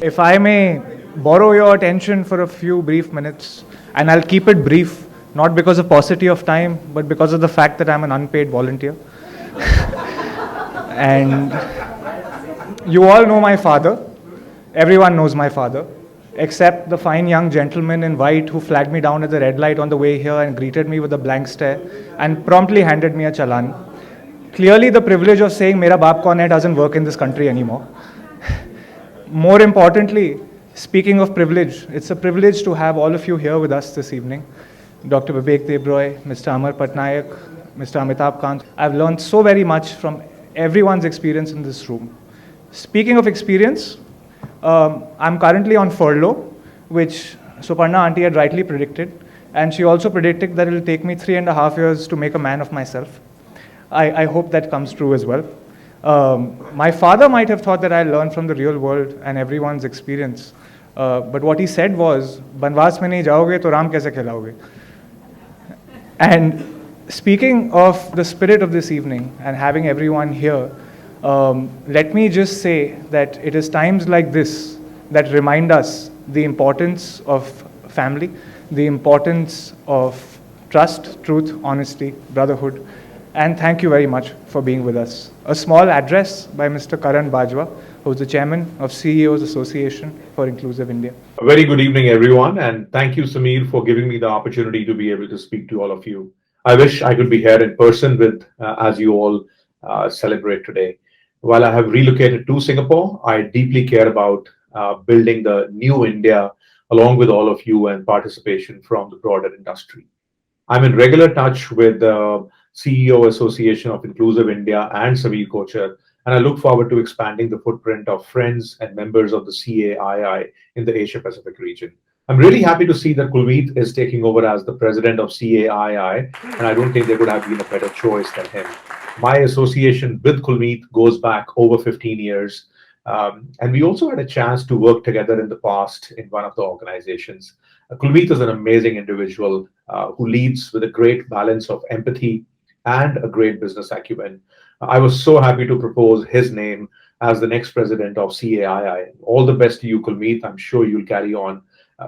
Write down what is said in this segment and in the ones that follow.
If I may borrow your attention for a few brief minutes, and I'll keep it brief, not because of paucity of time, but because of the fact that I'm an unpaid volunteer. And you all know my father. Everyone knows my father, except the fine young gentleman in white who flagged me down at the red light on the way here and greeted me with a blank stare and promptly handed me a challan. Clearly, the privilege of saying "Mera baap kaun hai" doesn't work in this country anymore. More importantly, speaking of privilege, it's a privilege to have all of you here with us this evening. Dr. Vivek Debroy, Mr. Amar Patnaik, Mr. Amitabh Kant. I've learned so very much from everyone's experience in this room. Speaking of experience, I'm currently on furlough, which Suparna auntie had rightly predicted, and she also predicted that it will take me 3.5 years to make a man of myself. I hope that comes true as well. My father might have thought that I learned from the real world and everyone's experience, but what he said was, "Banwas mein nahi jaoge to Ram kaise khilauge?" And speaking of the spirit of this evening and having everyone here, let me just say that it is times like this that remind us the importance of family, the importance of trust, truth, honesty, brotherhood. And thank you very much for being with us. A small address by Mr. Karan Bajwa, who is the chairman of CEOs Association for Inclusive India. A very good evening, everyone, and thank you, Samir, for giving me the opportunity to be able to speak to all of you. I wish I could be here in person with, as you all celebrate today. While I have relocated to Singapore, I deeply care about building the new India along with all of you and participation from the broader industry. I'm in regular touch with the CEO Association of Inclusive India and Samir Kochar, and I look forward to expanding the footprint of friends and members of the CAII in the Asia Pacific region. I'm really happy to see that Kulmeet is taking over as the president of CAII, and I don't think there could have been a better choice than him. My association with Kulmeet goes back over 15 years, and we also had a chance to work together in the past in one of the organizations. Kulmeet is an amazing individual who leads with a great balance of empathy and a great business acumen. I was so happy to propose his name as the next president of CAII. All the best to you, Kulmeet. I'm sure you'll carry on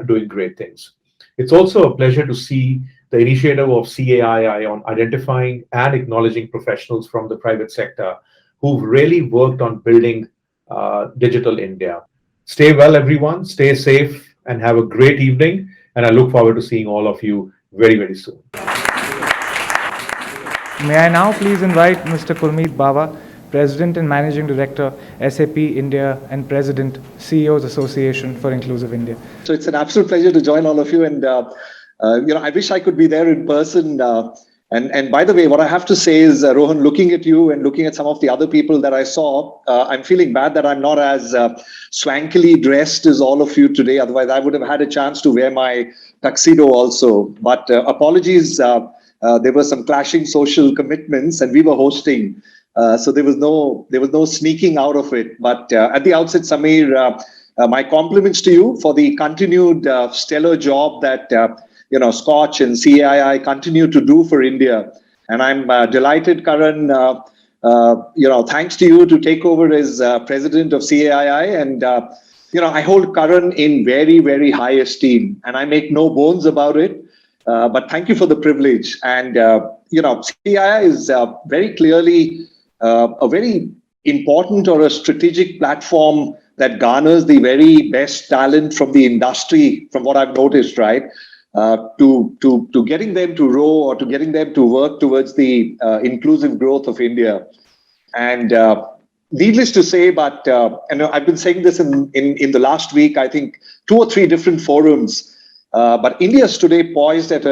doing great things. It's also a pleasure to see the initiative of CAII on identifying and acknowledging professionals from the private sector who've really worked on building digital India. Stay well, everyone. Stay safe and have a great evening. And I look forward to seeing all of you very, very soon. May I now please invite Mr. Kulmeet Bawa, President and Managing Director, SAP India, and President, CEOs Association for Inclusive India. So it's an absolute pleasure to join all of you, and I wish I could be there in person. And by the way, what I have to say is, Rohan, looking at you and looking at some of the other people that I saw, I'm feeling bad that I'm not as swankily dressed as all of you today. Otherwise, I would have had a chance to wear my tuxedo also. But apologies. There were some clashing social commitments, and we were hosting, so there was no sneaking out of it. But at the outset, Samir, my compliments to you for the continued stellar job that Scotch and CAII continue to do for India. And I'm delighted, Karan. Thanks to you to take over as president of CAII, and I hold Karan in very, very high esteem, and I make no bones about it. But thank you for the privilege. And, CAII is very clearly a very important or a strategic platform that garners the very best talent from the industry, from what I've noticed, right? To getting them to row or to getting them to work towards the inclusive growth of India. And needless to say, but I've been saying this in the last week, I think 2 or 3 different forums. But India is today poised at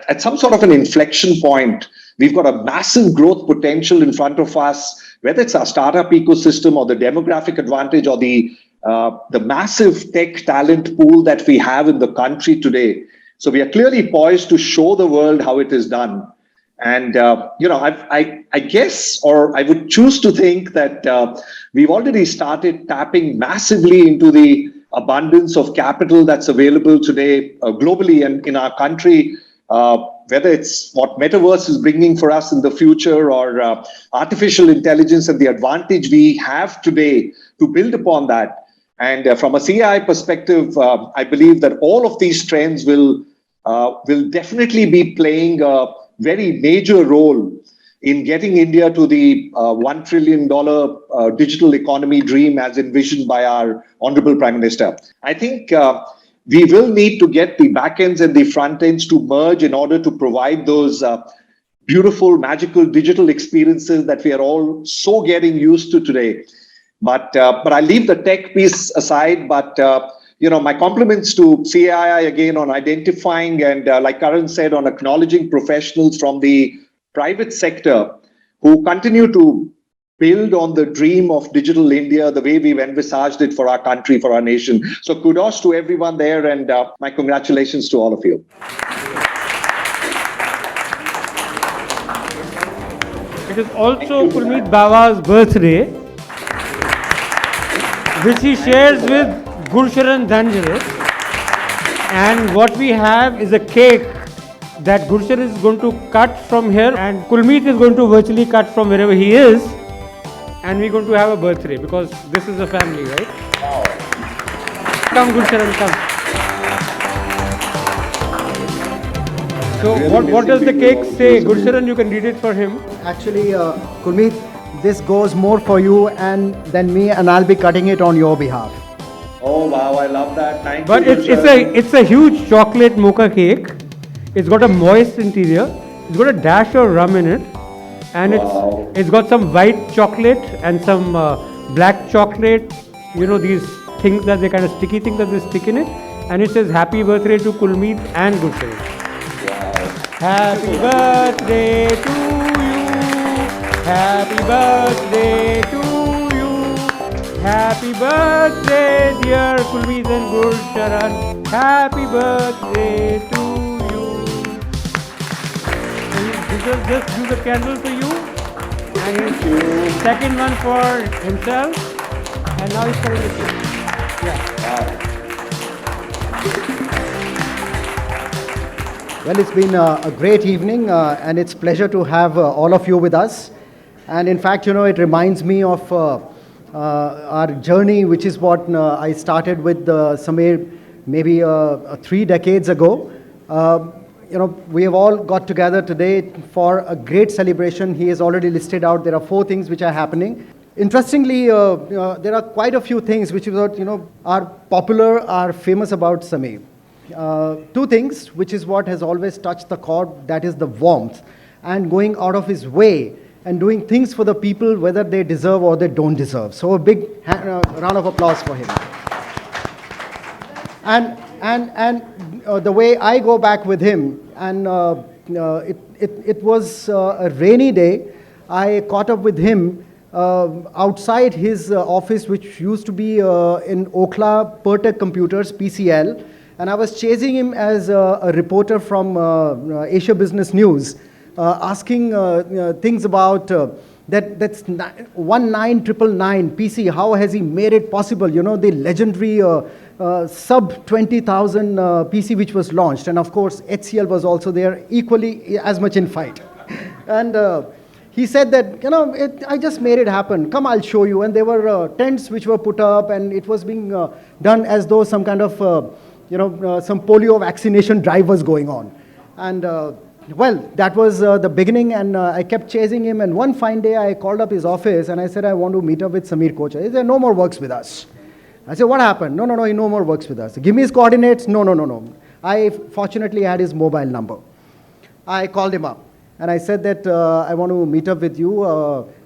at some sort of an inflection point. We've got a massive growth potential in front of us, whether it's our startup ecosystem or the demographic advantage or the massive tech talent pool that we have in the country today. So we are clearly poised to show the world how it is done. And, I guess, or I would choose to think that we've already started tapping massively into the abundance of capital that's available today globally and in our country, whether it's what metaverse is bringing for us in the future or artificial intelligence and the advantage we have today to build upon that. And from a CI perspective, I believe that all of these trends will definitely be playing a very major role in getting India to the $1 trillion digital economy dream as envisioned by our Honorable Prime Minister. I think we will need to get the back ends and the front ends to merge in order to provide those beautiful, magical digital experiences that we are all so getting used to today. But I leave the tech piece aside. But my compliments to CAII again on identifying and, like Karan said, on acknowledging professionals from the private sector who continue to build on the dream of digital India the way we've envisaged it for our country, for our nation. So kudos to everyone there, and my congratulations to all of you. It is also Kulmeet Bawa's birthday, which he shares with Gursharan Dhanjare. And what we have is a cake that Gursharan is going to cut from here, and Kulmeet is going to virtually cut from wherever he is. And we're going to have a birthday because this is a family, right? Wow. Come, Gursharan, come. So what does the cake say? Gursharan, you can read it for him. Actually, Kulmeet, this goes more for you and than me, and I'll be cutting it on your behalf. Oh wow, I love that. Thank But you. it's a huge chocolate mocha cake. It's got a moist interior. It's got a dash of rum in it, and Wow. it's got some white chocolate and some black chocolate. You know, these things that they kind of sticky things that they stick in it, and it says "Happy birthday to Kulmeet and Gursharan." Happy birthday to you. Happy birthday to you. Happy birthday, dear Kulmeet and Gursharan. Happy birthday to you. So he just do the candle for you. And his second one for himself. And now he's cutting the cake. Yeah. Well, it's been a great evening, and it's pleasure to have all of you with us. And in fact, it reminds me of our journey, which is what I started with Sameer maybe 3 decades ago. We have all got together today for a great celebration. He has already listed out, there are 4 things which are happening. Interestingly, there are quite a few things which are popular, are famous about Sameer. 2 things, which is what has always touched the chord, that is the warmth and going out of his way and doing things for the people, whether they deserve or they don't deserve. So a big round of applause for him. And the way I go back with him, and it was a rainy day. I caught up with him outside his office, which used to be in Okhla Pertec Computers, PCL. And I was chasing him as a reporter from Asia Business News, asking things about that's 19999 PC. How has he made it possible? The legendary sub 20,000 PC which was launched. And of course, HCL was also there, equally as much in fight. And he said that, I just made it happen. Come, I'll show you. And there were tents which were put up, and it was being done as though some kind of some polio vaccination drive was going on. And that was the beginning, and I kept chasing him. And one fine day, I called up his office and I said, I want to meet up with Sameer Kochhar. He said, no more works with us. I said, what happened? No, he no more works with us. Give me his coordinates. No. I fortunately had his mobile number. I called him up and I said that I want to meet up with you.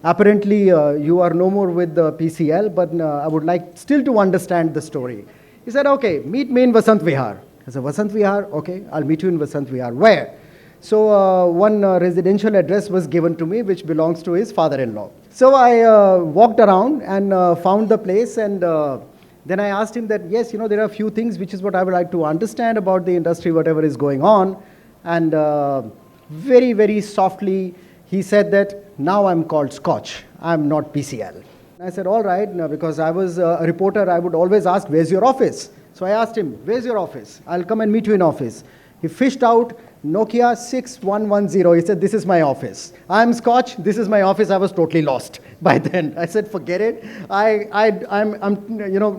Apparently, you are no more with the PCL, but I would like still to understand the story. He said, okay, meet me in Vasant Vihar. I said, Vasant Vihar? Okay, I'll meet you in Vasant Vihar. Where? So one residential address was given to me, which belongs to his father-in-law. So I walked around and found the place, and then I asked him that, yes, there are a few things which is what I would like to understand about the industry, whatever is going on. And very, very softly, he said that, now I'm called Scotch. I'm not PCL. I said, all right, because I was a reporter, I would always ask, where's your office? So I asked him, where's your office? I'll come and meet you in office. He fished out Nokia 6110. He said, "This is my office. I'm Scotch. This is my office." I was totally lost by then. I said, "Forget it. I'm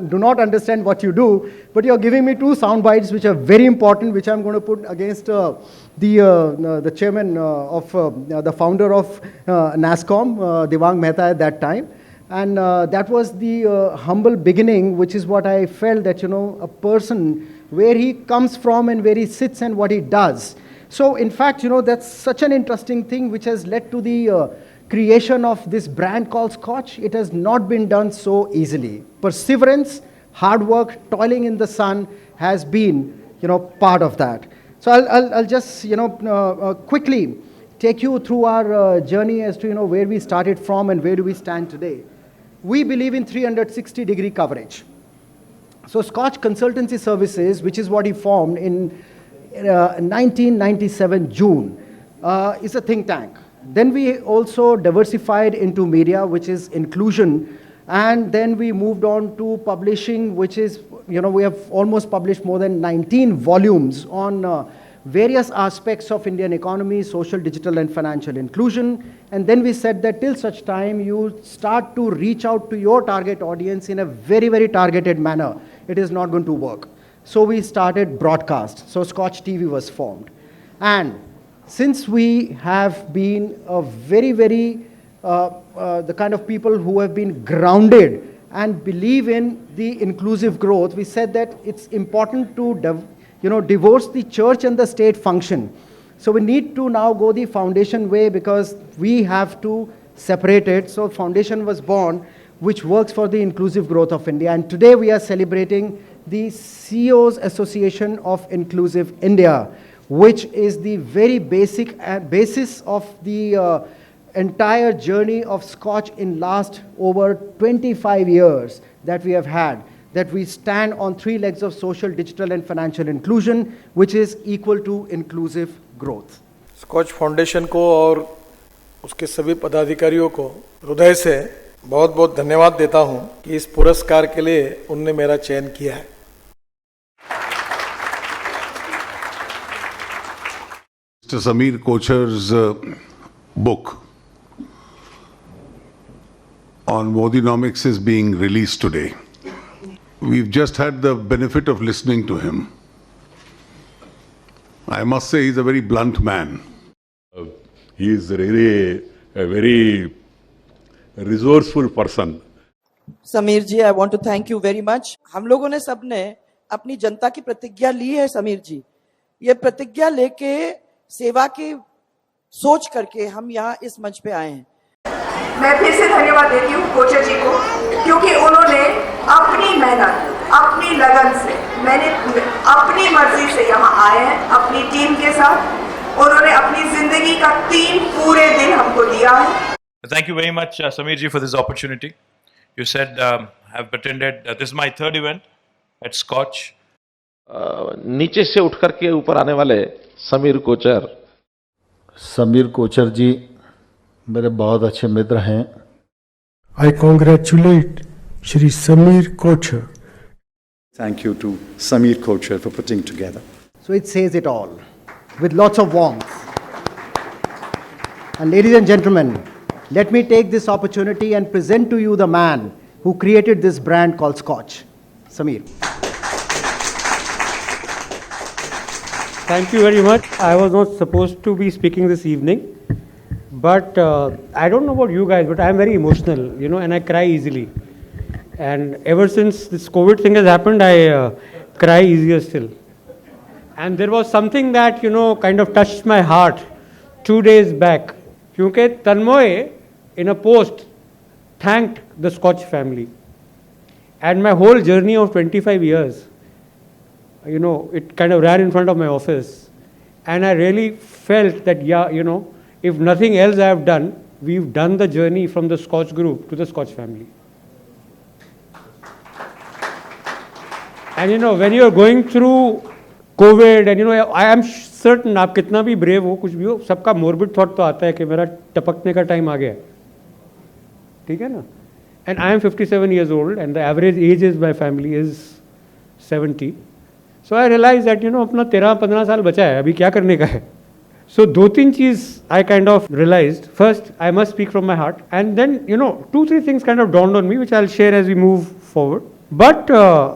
do not understand what you do, but you're giving me two sound bites which are very important, which I'm going to put against the chairman the founder of NASCOM, Devang Mehta at that time." And that was the humble beginning, which is what I felt that, a person, where he comes from and where he sits and what he does. So, in fact, that's such an interesting thing which has led to the creation of this brand called Scotch. It has not been done so easily. Perseverance, hard work, toiling in the sun has been, part of that. So, I'll just, quickly take you through our journey as to, where we started from and where do we stand today. We believe in 360-degree coverage. So Scotch Consultancy Services, which is what he formed in 1997 June, is a think tank. Then we also diversified into media, which is inclusion, and then we moved on to publishing, which is, we have almost published more than 19 volumes on various aspects of Indian economy, social, digital, and financial inclusion. And then we said that till such time you start to reach out to your target audience in a very, very targeted manner, it is not going to work. So we started broadcast. So Scotch TV was formed. And since we have been a very, very, the kind of people who have been grounded and believe in the inclusive growth, we said that it's important to divorce the church and the state function. So we need to now go the foundation way because we have to separate it. So foundation was born, which works for the inclusive growth of India. And today we are celebrating the CEOs Association of Inclusive India, which is the very basic basis of the entire journey of Scotch in last over 25 years that we have had. That we stand on three legs of social, digital, and financial inclusion, which is equal to inclusive growth. Scotch Foundation को और उसके सभी पदाधिकारियों को हृदय से बहुत बहुत धन्यवाद देता हूं कि इस पुरस्कार के लिए उनने मेरा चयन किया है. Mr. Sameer Kocher's book on Modinomics is being released today. We've just had the benefit of listening to him. I must say he's a very blunt man. He is really a very resourceful person. Sameer ji, I want to thank you very much. हम लोगों ने सबने अपनी जनता की प्रतिज्ञा ली है समीर जी. ये प्रतिज्ञा लेके सेवा की सोच करके हम यहाँ इस मंच पे आए हैं. मैं फिर से धन्यवाद देती हूँ कोचर जी को, क्योंकि उन्होंने अपनी मेहनत, अपनी लगन से, मैंने अपनी मर्जी से यहाँ आए हैं अपनी टीम के साथ. उन्होंने अपनी जिंदगी का 3 पूरे दिन हमको दिया है. Thank you very much, Sameer ji, for this opportunity. You said I've attended. This is my 3rd event at Scotch. नीचे से उठ करके ऊपर आने वाले समीर कोचर. समीर कोचर जी मेरे बहुत अच्छे मित्र हैं. I congratulate Shri Sameer Kocher. Thank you to Sameer Kocher for putting together. So it says it all with lots of warmth. And ladies and gentlemen, let me take this opportunity and present to you the man who created this brand called Scotch, Sameer. Thank you very much. I was not supposed to be speaking this evening, but I don't know about you guys, but I'm very emotional, and I cry easily. And ever since this COVID thing has happened, I cry easier still. And there was something that, kind of touched my heart 2 days back. Because Tanmoy, in a post, thanked the Scotch family. And my whole journey of 25 years, it kind of ran in front of my office. And I really felt that, if nothing else I have done, we've done the journey from the Scotch group to the Scotch family. And when you're going through COVID, and I am certain आप कितना भी brave हो, कुछ भी हो, सबका morbid thought तो आता है कि मेरा टपकने का time आ गया, ठीक है ना? And I am 57 years old, and the average age is my family is 70. So I realized that, अपना 13-15 साल बचा है, अभी क्या करने का है. So 2-3 चीज I kind of realized. First, I must speak from my heart, and then 2-3 things kind of dawned on me, which I'll share as we move forward. But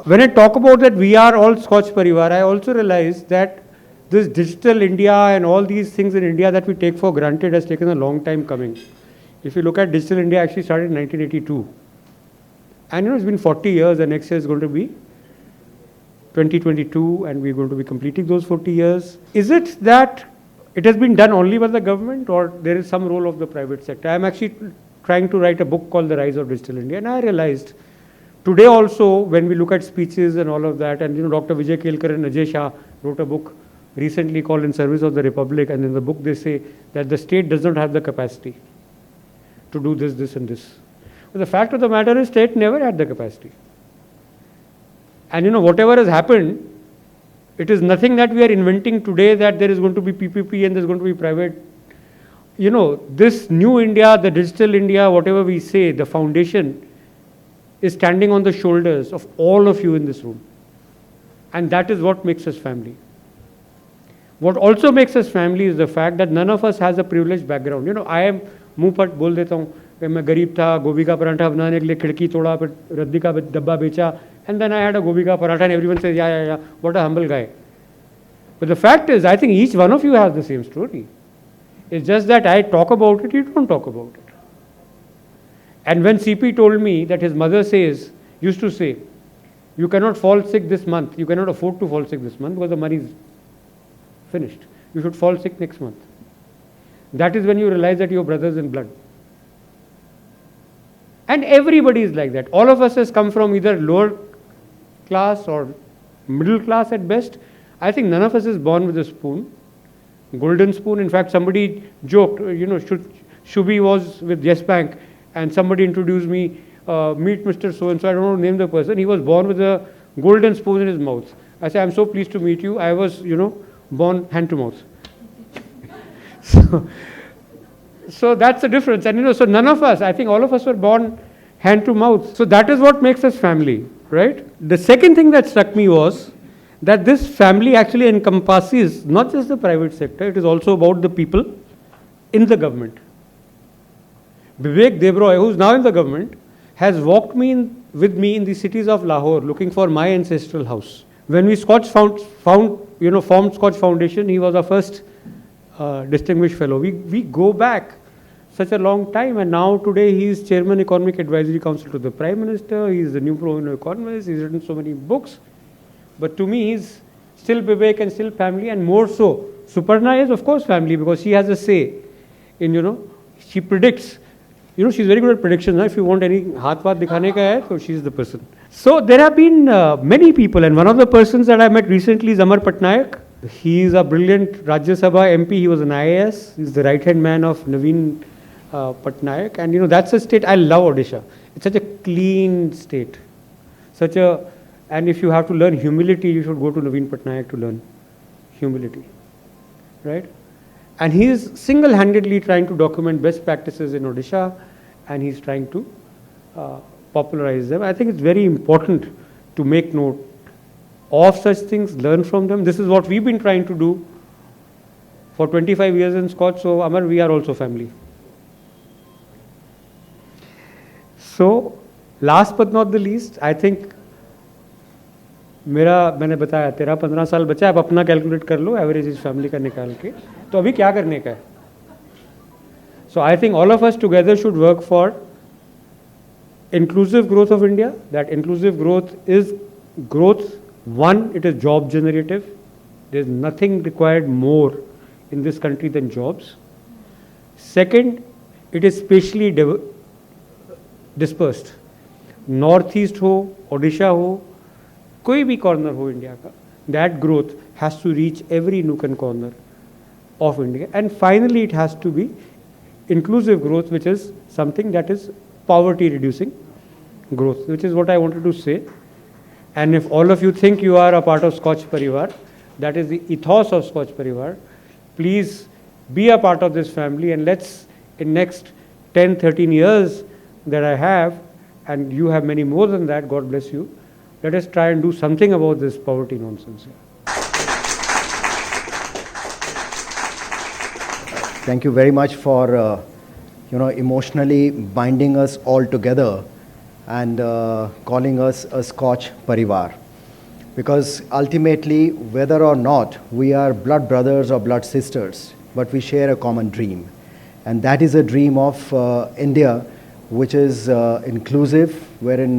when I talk about that we are all Scotch Parivar, I also realized that this digital India and all these things in India that we take for granted has taken a long time coming. If you look at digital India, actually started in 1982. And it's been 40 years, and next year is going to be 2022, and we're going to be completing those 40 years. Is it that it has been done only by the government, or there is some role of the private sector? I'm actually trying to write a book called The Rise of Digital India, and I realized today also, when we look at speeches and all of that, and Dr. Vijay Kelkar and Ajay Shah wrote a book recently called In Service of the Republic, and in the book they say that the state does not have the capacity to do this, this and this. But the fact of the matter is, state never had the capacity. And whatever has happened, it is nothing that we are inventing today, that there is going to be PPP and there is going to be private. This new India, the digital India, whatever we say, the foundation is standing on the shoulders of all of you in this room. And that is what makes us family. What also makes us family is the fact that none of us has a privileged background. I am मुंह पर बोल देता हूँ कि मैं गरीब था, गोभी का पराठा बनाने के लिए खिड़की तोड़ा, फिर रद्दी का डब्बा बेचा, and then I had a gobi ka paratha, and everyone says, yeah, what a humble guy. But the fact is, I think each one of you has the same story. It's just that I talk about it, you don't talk about it. And when CP told me that his mother used to say, you cannot fall sick this month, you cannot afford to fall sick this month because the money is finished. You should fall sick next month. That is when you realize that you're brothers in blood. And everybody is like that. All of us has come from either lower class or middle class at best. I think none of us is born with a spoon, golden spoon. In fact, somebody joked, Shubhi was with Yes Bank and somebody introduced me, meet Mr. So-and-so, I don't know to name the person. He was born with a golden spoon in his mouth. I said, I'm so pleased to meet you. I was, born hand to mouth. So that's the difference. And so none of us, I think all of us were born hand to mouth. So that is what makes us family, right? The second thing that struck me was that this family actually encompasses not just the private sector, it is also about the people in the government. Vivek Debroy, who is now in the government, has walked with me in the cities of Lahore looking for my ancestral house. When we formed Scotch Foundation, he was our first distinguished fellow. We go back such a long time, and now today he is Chairman Economic Advisory Council to the Prime Minister. He is the new pro economist. He's written so many books. But to me, he's still Vivek and still family, and more so. Suparna is of course family because she has a say in, she predicts. She's very good at predictions. If you want any haath vaat dikhane ka hai, so she's the person. So there have been many people, and one of the persons that I met recently is Amar Patnaik. He is a brilliant Rajya Sabha MP. He was an IAS. He's the right-hand man of Naveen Patnaik. And that's a state, I love Odisha. It's such a clean state. And if you have to learn humility, you should go to Naveen Patnaik to learn humility. Right? And he is single-handedly trying to document best practices in Odisha, and he's trying to popularize them. I think it's very important to make note of such things, learn from them. This is what we've been trying to do for 25 years in Scotch. So, Amar, we are also family. So, last but not the least, I think मैंने बताया 13-15 साल बचा है, अब अपना calculate कर लो average इस family का निकाल के, तो अभी क्या करने का है? So I think all of us together should work for inclusive growth of India. That inclusive growth is growth. One, it is job generative. There is nothing required more in this country than jobs. Second, it is spatially dispersed. Northeast हो, Odisha हो, कोई भी corner हो India का, that growth has to reach every nook and corner of India. And finally, it has to be inclusive growth, which is something that is poverty reducing growth, which is what I wanted to say. And if all of you think you are a part of Scotch Parivar, that is the ethos of Scotch Parivar, please be a part of this family, and let's, in next 10-13 years that I have, and you have many more than that, God bless you, let us try and do something about this poverty nonsense. Thank you very much for emotionally binding us all together and calling us a Scotch Parivar. Because ultimately, whether or not we are blood brothers or blood sisters, but we share a common dream. And that is a dream of India, which is inclusive, wherein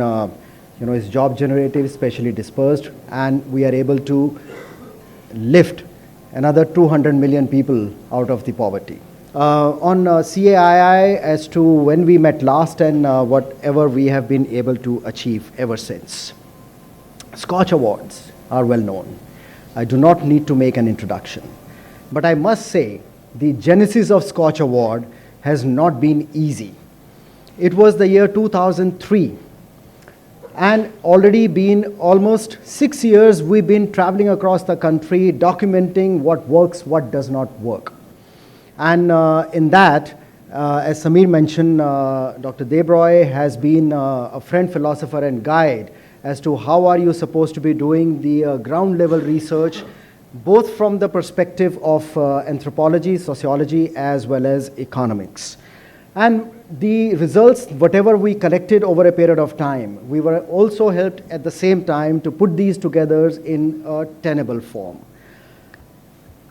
is job generative, specially dispersed, and we are able to lift another 200 million people out of the poverty. On CAII, as to when we met last and whatever we have been able to achieve ever since. Scotch Awards are well known. I do not need to make an introduction. But I must say, the genesis of Scotch Award has not been easy. It was the year 2003. And already been almost 6 years we've been traveling across the country documenting what works, what does not work. And in that, as Samir mentioned, Dr. Debroy has been a friend, philosopher and guide as to how are you supposed to be doing the ground level research, both from the perspective of anthropology, sociology, as well as economics. And the results, whatever we collected over a period of time, we were also helped at the same time to put these together in a tenable form.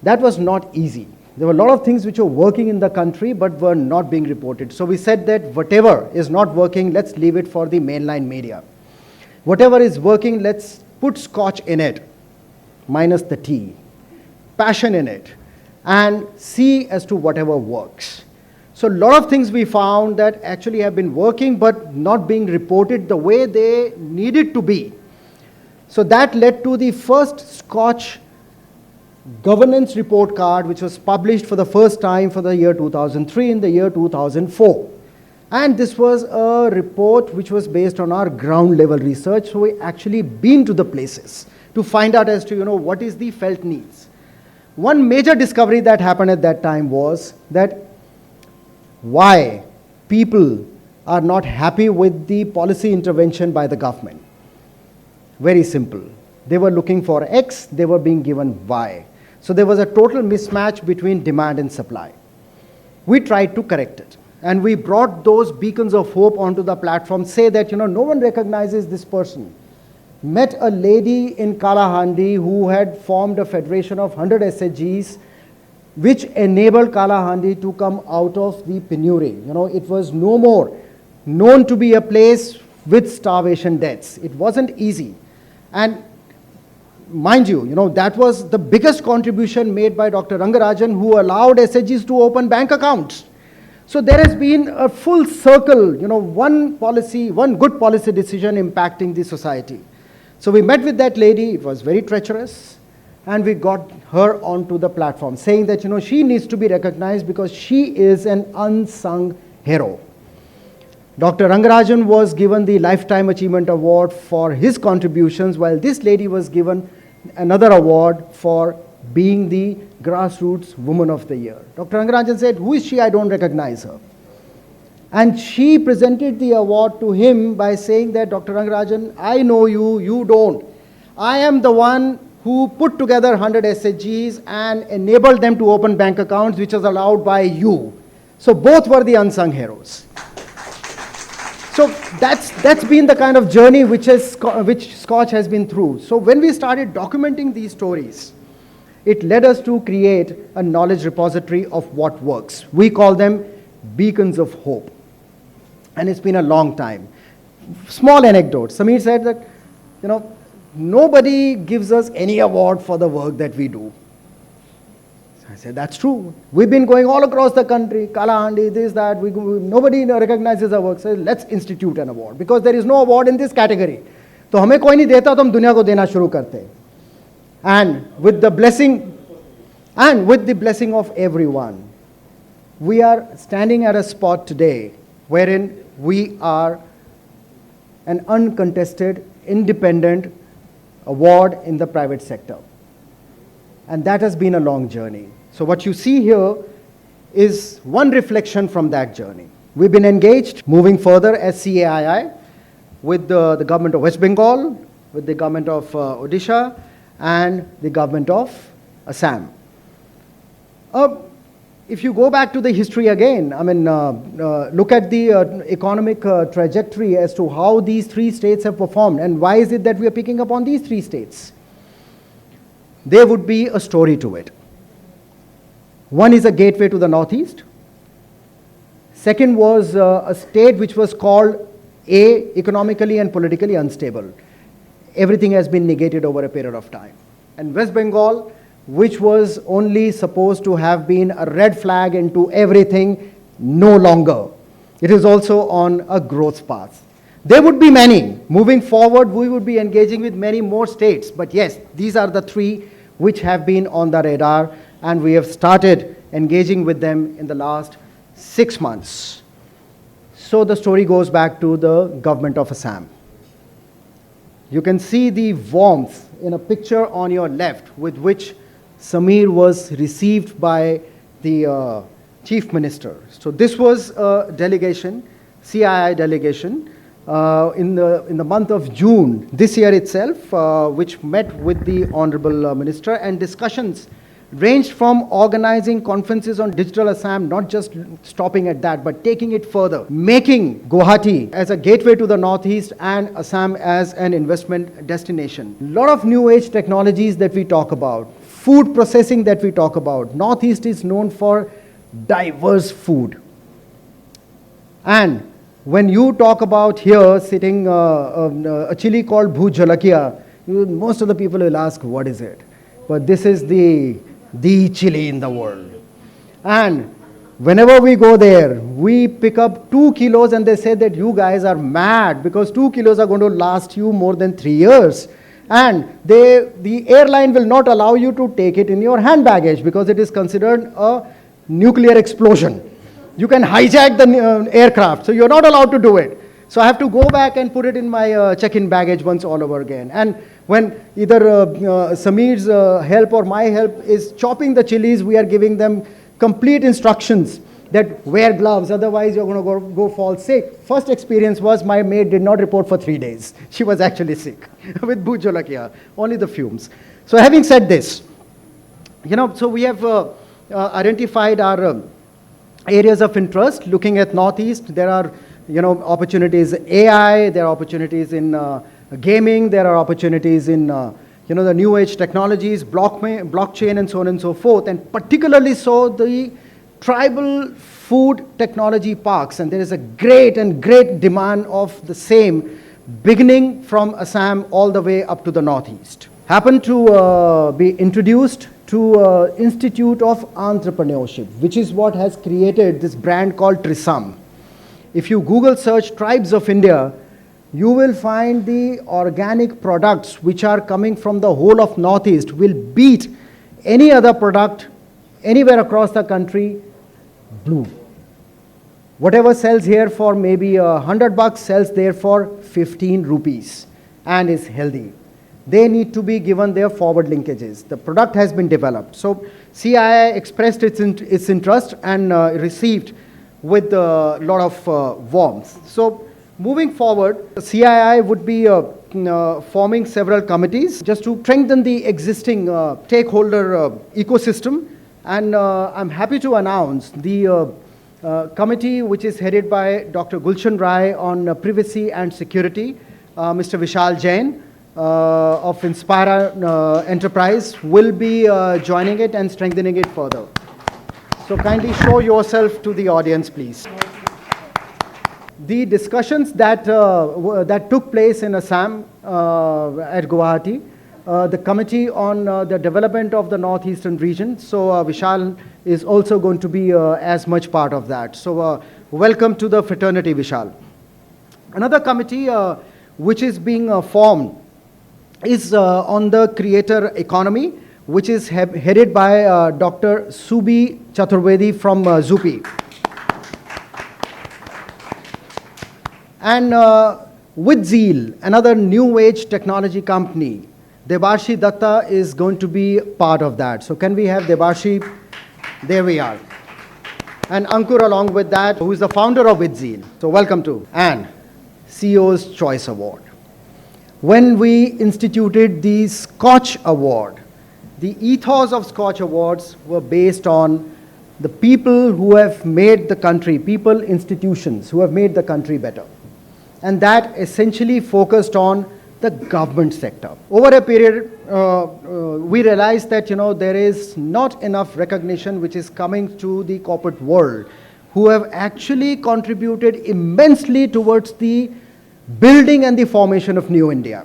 That was not easy. There were a lot of things which were working in the country but were not being reported. So we said that whatever is not working, let's leave it for the mainline media. Whatever is working, let's put Scotch in it, minus the tea, passion in it, and see as to whatever works. So a lot of things we found that actually have been working but not being reported the way they needed to be. So that led to the first Scotch governance report card, which was published for the first time for the year 2003 in the year 2004. And this was a report which was based on our ground level research. So we actually been to the places to find out as to, what is the felt needs. One major discovery that happened at that time was that why people are not happy with the policy intervention by the government. Very simple. They were looking for X, they were being given Y. So there was a total mismatch between demand and supply. We tried to correct it. And we brought those beacons of hope onto the platform, say that, no one recognizes this person. Met a lady in Kalahandi who had formed a federation of 100 SHGs, which enabled Kalahandi to come out of the penury. It was no more known to be a place with starvation deaths. It wasn't easy. And mind you, that was the biggest contribution made by Dr. Rangarajan, who allowed SHGs to open bank accounts. So there has been a full circle, one good policy decision impacting the society. So we met with that lady, it was very treacherous, and we got her onto the platform, saying that, she needs to be recognized because she is an unsung hero. Dr. Rangarajan was given the Lifetime Achievement Award for his contributions, while this lady was given another award for being the Grassroots Woman of the Year. Dr. Rangarajan said, who is she? I don't recognize her. And she presented the award to him by saying that, Dr. Rangarajan, I know you, you don't. I am the one who put together 100 SHGs and enabled them to open bank accounts, which was allowed by you. So both were the unsung heroes. So that's been the kind of journey which Scotch has been through. So when we started documenting these stories, it led us to create a knowledge repository of what works. We call them beacons of hope. And it's been a long time. Small anecdote. Samir said that, nobody gives us any award for the work that we do. I said, that's true. We've been going all across the country, Kalahandi, this, that. Nobody recognizes our work. So let's institute an award. Because there is no award in this category. तो हमें कोई नहीं देता तो हम दुनिया को देना शुरू करते हैं. And with the blessing of everyone, we are standing at a spot today wherein we are an uncontested, independent award in the private sector. And that has been a long journey. So what you see here is one reflection from that journey. We've been engaged, moving further as CAII with the government of West Bengal, with the government of Odisha and the government of Assam. If you go back to the history again, I mean, look at the economic trajectory as to how these three states have performed and why is it that we are picking up on these three states. There would be a story to it. One is a gateway to the northeast. Second was a state which was called economically and politically unstable. Everything has been negated over a period of time. And West Bengal, which was only supposed to have been a red flag into everything, no longer. It is also on a growth path. There would be many. Moving forward, we would be engaging with many more states. But yes, these are the three which have been on the radar, and we have started engaging with them in the last 6 months. So the story goes back to the government of Assam. You can see the warmth in a picture on your left with which Samir was received by the Chief Minister. So this was a delegation, CII delegation, in the month of June this year itself, which met with the Honorable Minister, and discussions ranged from organizing conferences on digital Assam, not just stopping at that, but taking it further, making Guwahati as a gateway to the northeast and Assam as an investment destination. A lot of new age technologies that we talk about, food processing that we talk about. Northeast is known for diverse food. And when you talk about here sitting a chili called Bhoot Jhalakia, most of the people will ask, what is it? But this is the chili in the world. And whenever we go there, we pick up 2 kilos and they say that you guys are mad because 2 kilos are going to last you more than 3 years. And the airline will not allow you to take it in your hand baggage because it is considered a nuclear explosion. You can hijack the aircraft, so you're not allowed to do it. So I have to go back and put it in my check-in baggage once all over again. And when either Sameer's help or my help is chopping the chilies, we are giving them complete instructions that wear gloves, otherwise you're going to go fall sick. First experience was my maid did not report for 3 days. She was actually sick with Bhoot Jhalakia, only the fumes. So having said this, so we have identified our areas of interest. Looking at Northeast, there are opportunities in AI, there are opportunities in gaming, there are opportunities in the new age technologies, blockchain and so on and so forth, and particularly so the tribal food technology parks, and there is a great demand of the same, beginning from Assam all the way up to the Northeast. Happened to be introduced to Institute of Entrepreneurship, which is what has created this brand called Trisam. If you Google search Tribes of India, you will find the organic products which are coming from the whole of Northeast will beat any other product anywhere across the country. Blue. Whatever sells here for maybe $100 sells there for 15 rupees and is healthy. They need to be given their forward linkages. The product has been developed. So CII expressed its interest and received with a lot of warmth. So moving forward, CII would be forming several committees just to strengthen the existing stakeholder ecosystem. And I'm happy to announce the committee which is headed by Dr. Gulshan Rai on privacy and security, Mr. Vishal Jain of Inspire Enterprise will be joining it and strengthening it further. So kindly show yourself to the audience, please. The discussions that took place in Assam at Guwahati, the committee on the development of the northeastern region. So Vishal is also going to be as much part of that. So welcome to the fraternity, Vishal. Another committee which is being formed is on the creator economy, which is headed by Dr. Subi Chaturvedi from Zupi. And with Zeal, another new age technology company, Debarshi Datta is going to be part of that. So can we have Debarshi? There we are. And Ankur along with that, who is the founder of With Zeal. So welcome to. And CEO's Choice Award. when we instituted the Scotch Award. The ethos of Scotch Awards were based on the people who have made the country, people, institutions who have made the country better. And that essentially focused on the government sector. Over a period, we realized that there is not enough recognition which is coming to the corporate world, who have actually contributed immensely towards the building and the formation of New India.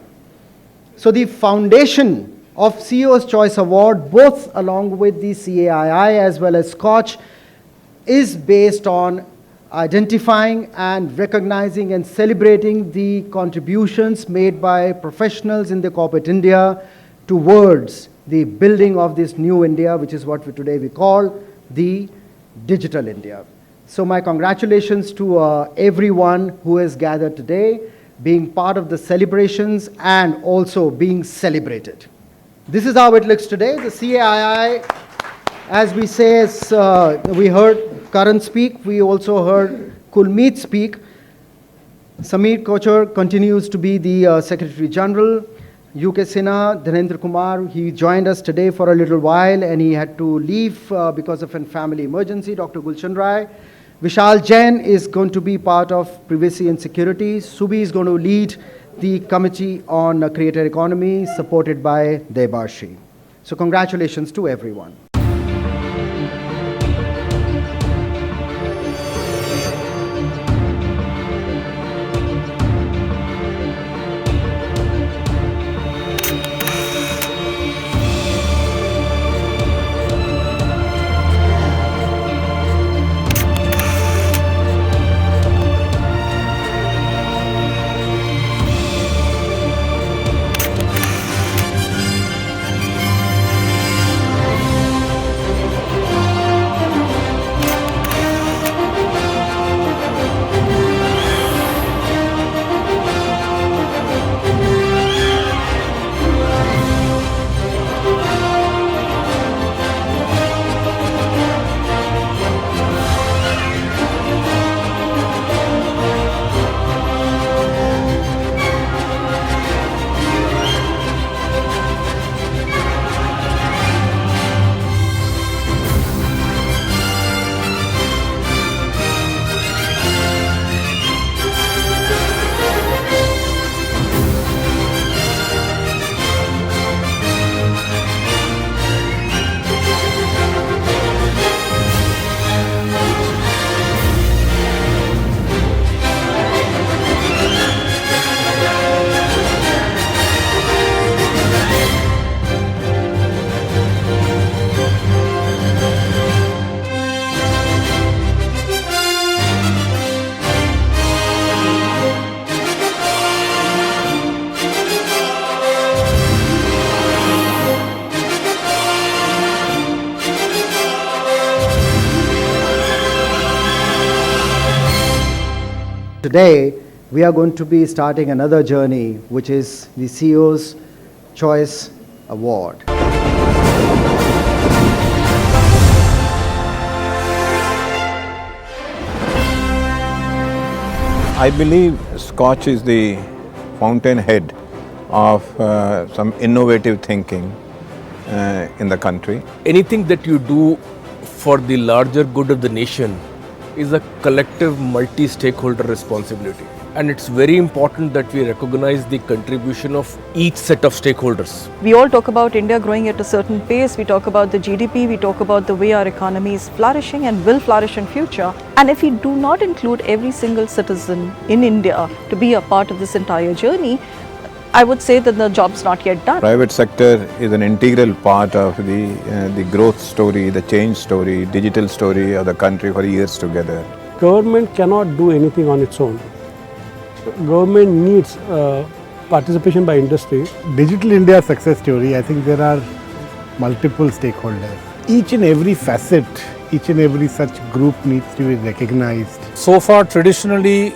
So the foundation of CEO's Choice Award, both along with the CAII as well as Scotch, is based on identifying and recognizing and celebrating the contributions made by professionals in the corporate India towards the building of this new India, which is what today we call the digital India. So my congratulations to everyone who has gathered today, being part of the celebrations and also being celebrated. This is how it looks today. The CAII, as we say, we heard Karan speak, we also heard Kulmeet speak. Samir Kochhar continues to be the Secretary General. UK Sinha, Dhanendra Kumar, he joined us today for a little while and he had to leave because of a family emergency. Dr. Gulshan Rai. Vishal Jain is going to be part of Privacy and Security. Subi is going to lead the Committee on Creator Economy, supported by Debarshi. So congratulations to everyone. Today, we are going to be starting another journey, which is the CEO's Choice Award. I believe Scotch is the fountainhead of some innovative thinking in the country. Anything that you do for the larger good of the nation is a collective multi-stakeholder responsibility. And it's very important that we recognize the contribution of each set of stakeholders. We all talk about India growing at a certain pace. We talk about the GDP, we talk about the way our economy is flourishing and will flourish in future. And if we do not include every single citizen in India to be a part of this entire journey, I would say that the job's not yet done. Private sector is an integral part of the growth story, the change story, digital story of the country for years together. Government cannot do anything on its own. Government needs participation by industry. Digital India success story, I think there are multiple stakeholders. Each and every facet, each and every such group needs to be recognized. So far, traditionally,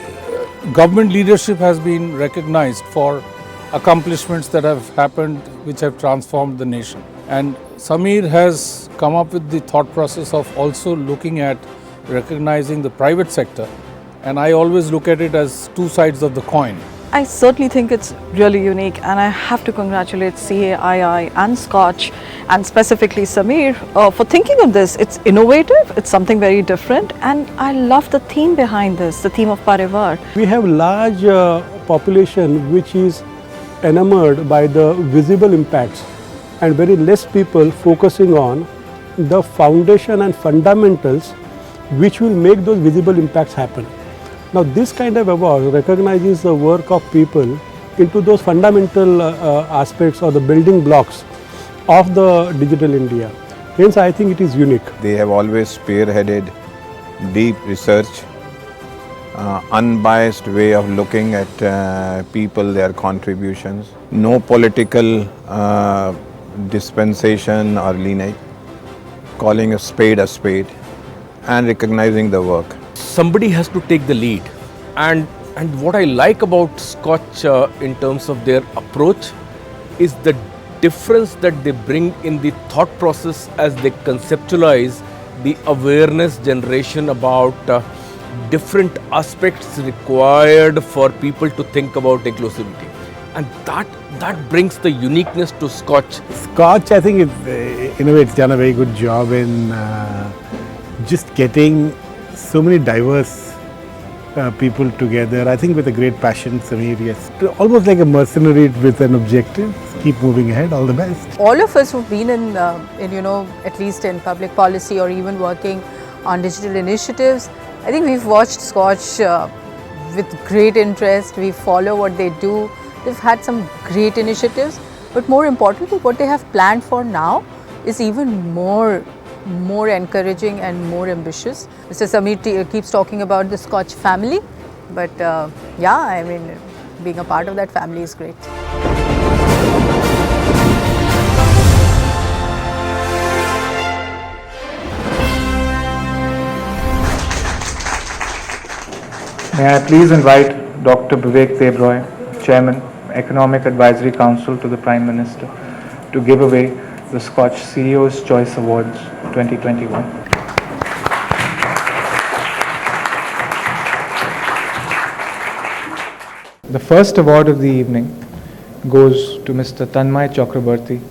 government leadership has been recognized for accomplishments that have happened which have transformed the nation. And Samir has come up with the thought process of also looking at recognizing the private sector. And I always look at it as two sides of the coin. I certainly think it's really unique, and I have to congratulate CAII and Scotch, and specifically Samir, for thinking of this. It's innovative, it's something very different, and I love the theme behind this, the theme of Parivar. We have large population which is enamored by the visible impacts, and very less people focusing on the foundation and fundamentals which will make those visible impacts happen. Now this kind of award recognizes the work of people into those fundamental aspects or the building blocks of the digital India. Hence I think it is unique. They have always spearheaded deep research, unbiased way of looking at people, their contributions, no political dispensation or lineage, calling a spade, and recognizing the work. Somebody has to take the lead, and what I like about Scotch in terms of their approach is the difference that they bring in the thought process as they conceptualize the awareness generation about different aspects required for people to think about inclusivity, and that brings the uniqueness to Scotch. Scotch, I think, it's done a very good job in just getting so many diverse people together. I think with a great passion, Samir, yes. Almost like a mercenary with an objective. Keep moving ahead. All the best. All of us who've been in at least in public policy or even working on digital initiatives, I think we've watched Scotch with great interest. We follow what they do. They've had some great initiatives, but more importantly, what they have planned for now is even more encouraging and more ambitious. Mr. Samir keeps talking about the Scotch family, but yeah, I mean, being a part of that family is great. May I please invite Dr. Vivek Debroy, Chairman, Economic Advisory Council to the Prime Minister, to give away the Scotch CEO's Choice Awards 2021. The first award of the evening goes to Mr. Tanmay Chakrabarti,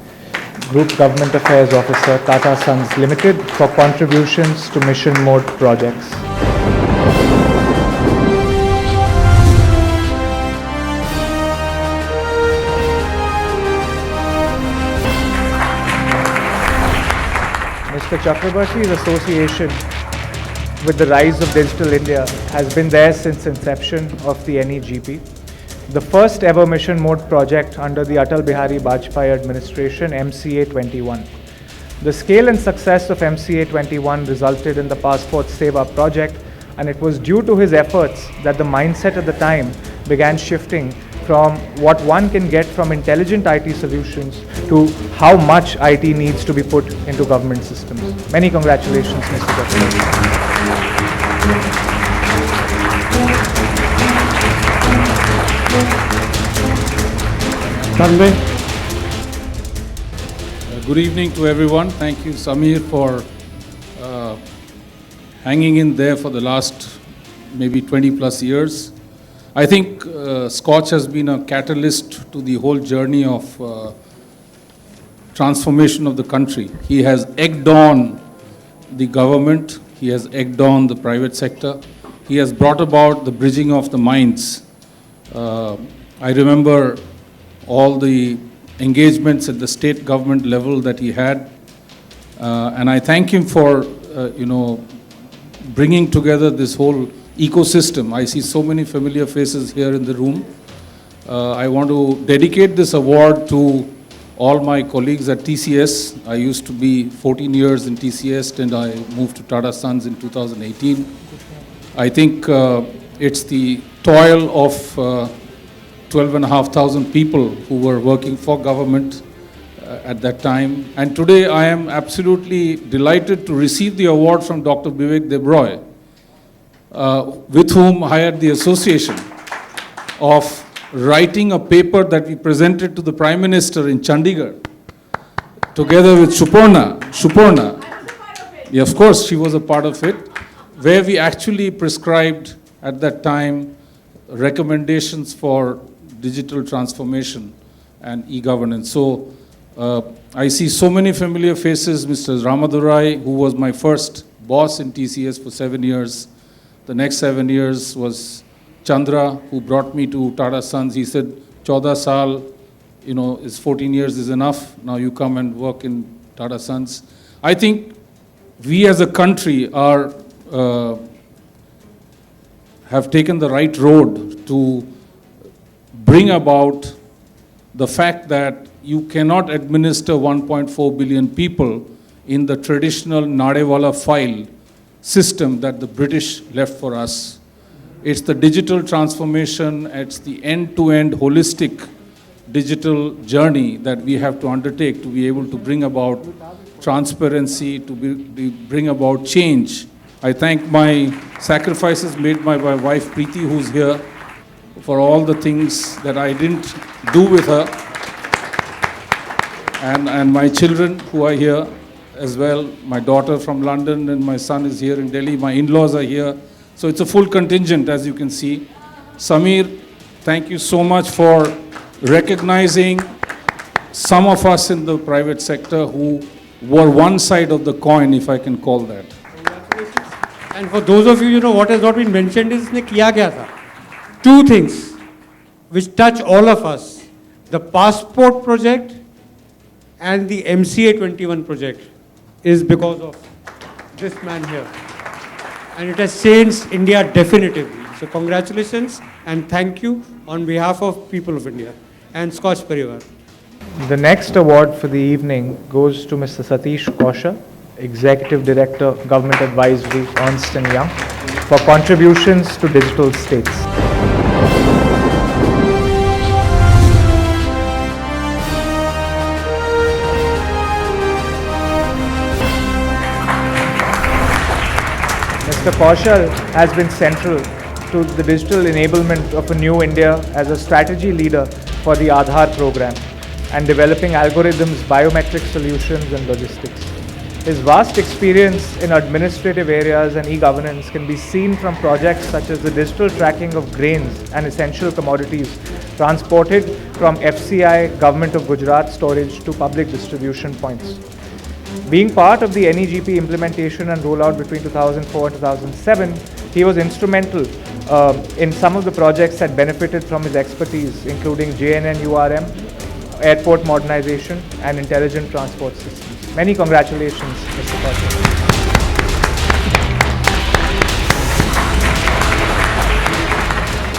Group Government Affairs Officer, Tata Sons Limited, for contributions to mission mode projects. Mr. Chakrabarti's association with the rise of Digital India has been there since inception of the NEGP. The first ever mission mode project under the Atal Bihari Vajpayee administration, MCA 21. The scale and success of MCA 21 resulted in the Passport Seva project, and it was due to his efforts that the mindset at the time began shifting from what one can get from intelligent IT solutions to how much IT needs to be put into government systems. Many congratulations, Mr. Chakrabarti. Good evening to everyone. Thank you, Samir, for hanging in there for the last maybe 20 plus years. I think Scotch has been a catalyst to the whole journey of transformation of the country. He has egged on the government, he has egged on the private sector, he has brought about the bridging of the minds. I remember all the engagements at the state government level that he had, and I thank him for bringing together this whole ecosystem. I see so many familiar faces here in the room. I want to dedicate this award to all my colleagues at TCS. I used to be 14 years in TCS and I moved to Tata Sons in 2018. I think it's the toil of 12,500 people who were working for government at that time. And today I am absolutely delighted to receive the award from Dr. Vivek Debroy, with whom I had the association of writing a paper that we presented to the Prime Minister in Chandigarh, together with Suparna. Yeah, of course, she was a part of it, where we actually prescribed at that time recommendations for digital transformation and e-governance. So I see so many familiar faces. Mr. Ramadurai, who was my first boss in TCS for 7 years. The next 7 years was Chandra, who brought me to Tata Sons. He said, 14 saal, is 14 years is enough. Now you come and work in Tata Sons. I think we as a country have taken the right road to bring about the fact that you cannot administer 1.4 billion people in the traditional Nadewala file system that the British left for us. It's the digital transformation, it's the end-to-end holistic digital journey that we have to undertake to be able to bring about transparency, to bring about change. I thank my sacrifices made by my wife Preeti, who's here, for all the things that I didn't do with her, and my children who are here as well, my daughter from London and my son is here in Delhi, my in-laws are here. So it's a full contingent, as you can see. Samir, thank you so much for recognizing some of us in the private sector who were one side of the coin, if I can call that. And for those of you, what has not been mentioned is इसने किया क्या था? Two things which touch all of us: the passport project and the MCA 21 project is because of this man here. And it has changed India definitively. So congratulations and thank you on behalf of people of India and Scotch Parivar. The next award for the evening goes to Mr. Satish Kaushal, Executive Director, Government Advisory, Ernst & Young, for contributions to digital states. Mr. Kaushal has been central to the digital enablement of a new India as a strategy leader for the Aadhaar program and developing algorithms, biometric solutions and logistics. His vast experience in administrative areas and e-governance can be seen from projects such as the digital tracking of grains and essential commodities transported from FCI Government of Gujarat storage to public distribution points. Being part of the NEGP implementation and rollout between 2004 and 2007, he was instrumental in some of the projects that benefited from his expertise, including JNN-URM, airport modernization, and intelligent transport systems. Many congratulations, Mr. Kaushal.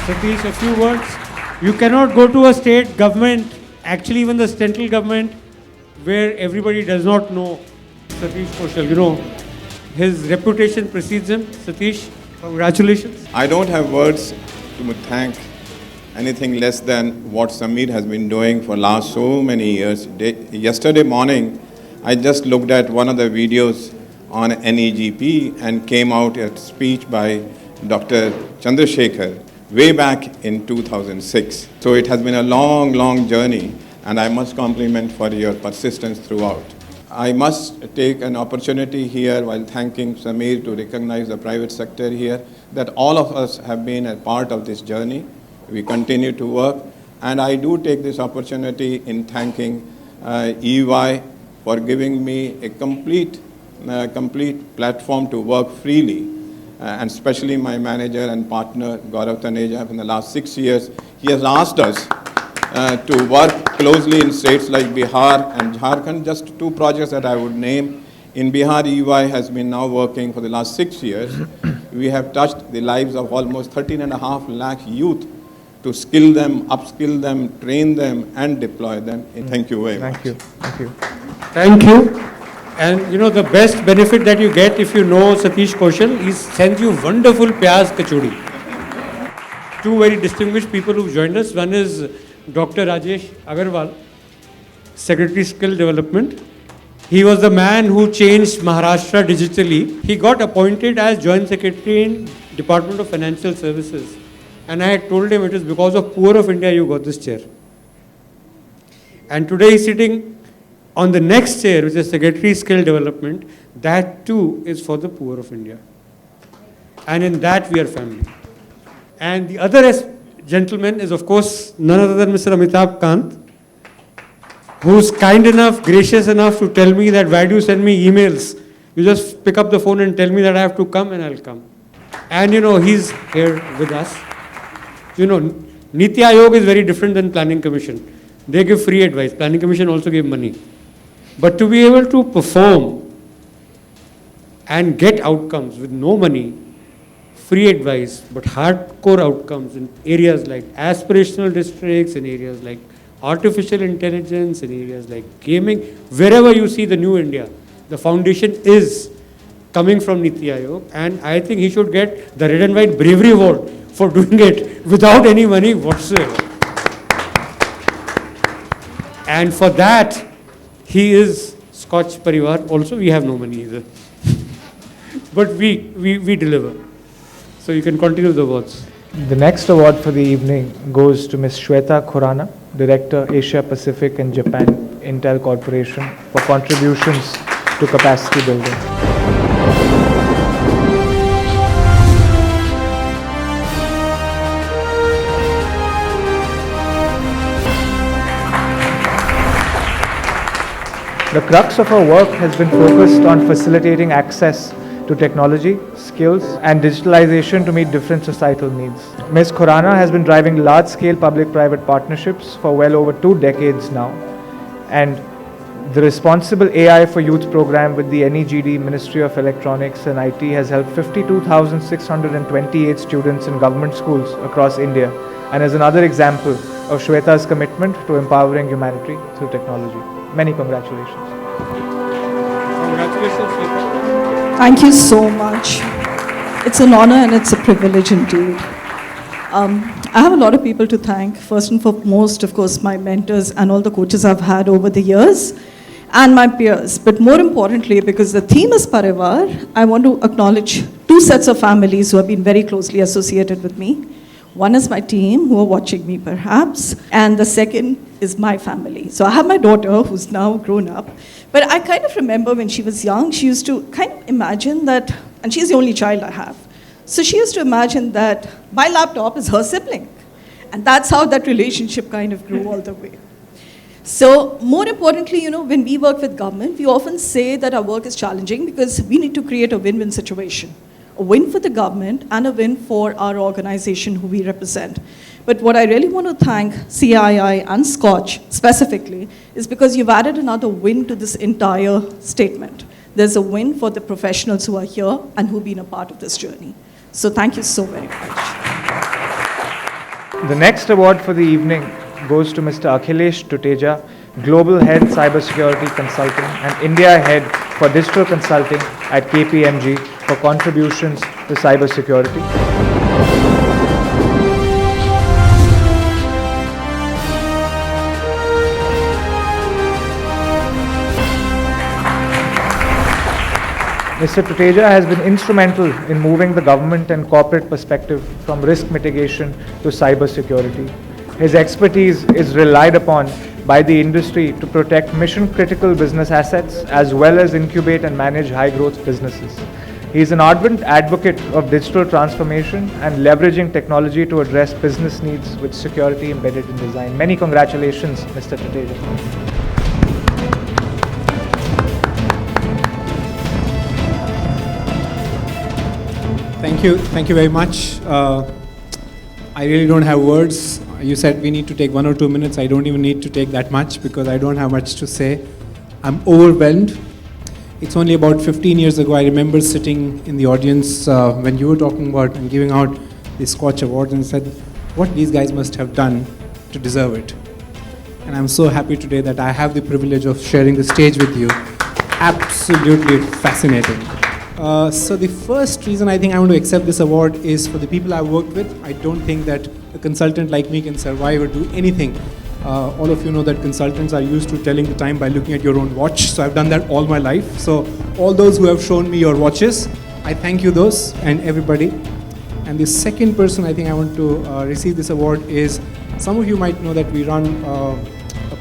Satish, a few words. You cannot go to a state government, actually even the central government, where everybody does not know Satish Kaushal. His reputation precedes him. Satish, congratulations. I don't have words to thank anything less than what Samir has been doing for last so many years. Yesterday morning, I just looked at one of the videos on NEGP and came out a speech by Dr. Chandrasekhar way back in 2006. So it has been a long, long journey, and I must compliment for your persistence throughout. I must take an opportunity here while thanking Samir to recognize the private sector here, that all of us have been a part of this journey. We continue to work, and I do take this opportunity in thanking EY for giving me a complete platform to work freely, and especially my manager and partner Gaurav Taneja. In the last 6 years, he has asked us to work closely in states like Bihar and Jharkhand. Just two projects that I would name. In Bihar, EY has been now working for the last 6 years. We have touched the lives of almost 13.5 lakh youth to skill them, upskill them, train them, and deploy them. Thank you very much. Thank you. Thank you. Thank you. And the best benefit that you get if you know Satish Kaushal is sends you wonderful pyaz kachori. Two very distinguished people who joined us. One is Dr. Rajesh Agarwal, Secretary Skill Development. He was the man who changed Maharashtra digitally. He got appointed as Joint Secretary in Department of Financial Services. And I had told him it is because of poor of India you got this chair. And today he's sitting on the next chair, which is Secretary Skill Development. That too is for the poor of India. And in that we are family. And the other gentleman is, of course, none other than Mr. Amitabh Kant, who's kind enough, gracious enough to tell me that why do you send me emails? You just pick up the phone and tell me that I have to come and I'll come. And he's here with us. Niti Aayog is very different than Planning Commission. They give free advice. Planning Commission also give money. But to be able to perform and get outcomes with no money, free advice, but hardcore outcomes in areas like aspirational districts, in areas like artificial intelligence, in areas like gaming, wherever you see the new India, the foundation is coming from Niti Aayog, and I think he should get the Red and White Bravery Award for doing it without any money whatsoever. And for that, he is Scotch Parivar. Also, we have no money either. But we deliver. So you can continue the awards. The next award for the evening goes to Ms. Shweta Khurana, Director, Asia Pacific and Japan Intel Corporation, for contributions to capacity building. The crux of our work has been focused on facilitating access to technology, skills, and digitalization to meet different societal needs. Ms. Khurana has been driving large-scale public-private partnerships for well over 2 decades now, and the Responsible AI for Youth program with the NEGD, Ministry of Electronics and IT, has helped 52,628 students in government schools across India, and is another example of Shweta's commitment to empowering humanity through technology. Many congratulations. Congratulations, Shweta. Thank you so much. It's an honor and it's a privilege indeed. I have a lot of people to thank. First and foremost, of course, my mentors and all the coaches I've had over the years, and my peers. But more importantly, because the theme is Parivar, I want to acknowledge 2 sets of families who have been very closely associated with me. One is my team, who are watching me perhaps, and the second is my family. So I have my daughter, who's now grown up, but I kind of remember when she was young, she used to kind of imagine that, and she's the only child I have, so she used to imagine that my laptop is her sibling. And that's how that relationship kind of grew all the way. So more importantly, when we work with government, we often say that our work is challenging because we need to create a win-win situation. A win for the government and a win for our organization who we represent. But what I really want to thank CII and Scotch specifically is because you've added another win to this entire statement. There's a win for the professionals who are here and who've been a part of this journey. So thank you so very much. The next award for the evening goes to Mr. Akhilesh Tuteja, Global Head Cybersecurity Consulting and India Head for Digital Consulting at KPMG, for contributions to cybersecurity. Mr. Tuteja has been instrumental in moving the government and corporate perspective from risk mitigation to cybersecurity. His expertise is relied upon by the industry to protect mission-critical business assets as well as incubate and manage high-growth businesses. He is an ardent advocate of digital transformation and leveraging technology to address business needs with security embedded in design. Many congratulations, Mr. Tuteja. Thank you very much. I really don't have words. You said we need to take 1 or 2 minutes. I don't even need to take that much because I don't have much to say. I'm overwhelmed. It's only about 15 years ago, I remember sitting in the audience when you were talking about and giving out the Scotch Awards and said, what these guys must have done to deserve it. And I'm so happy today that I have the privilege of sharing the stage with you. Absolutely fascinating. So the first reason I think I want to accept this award is for the people I've worked with. I don't think that a consultant like me can survive or do anything. All of you know that consultants are used to telling the time by looking at your own watch. So I've done that all my life. So all those who have shown me your watches, I thank you those and everybody. And the second person I think I want to receive this award is, some of you might know that we run a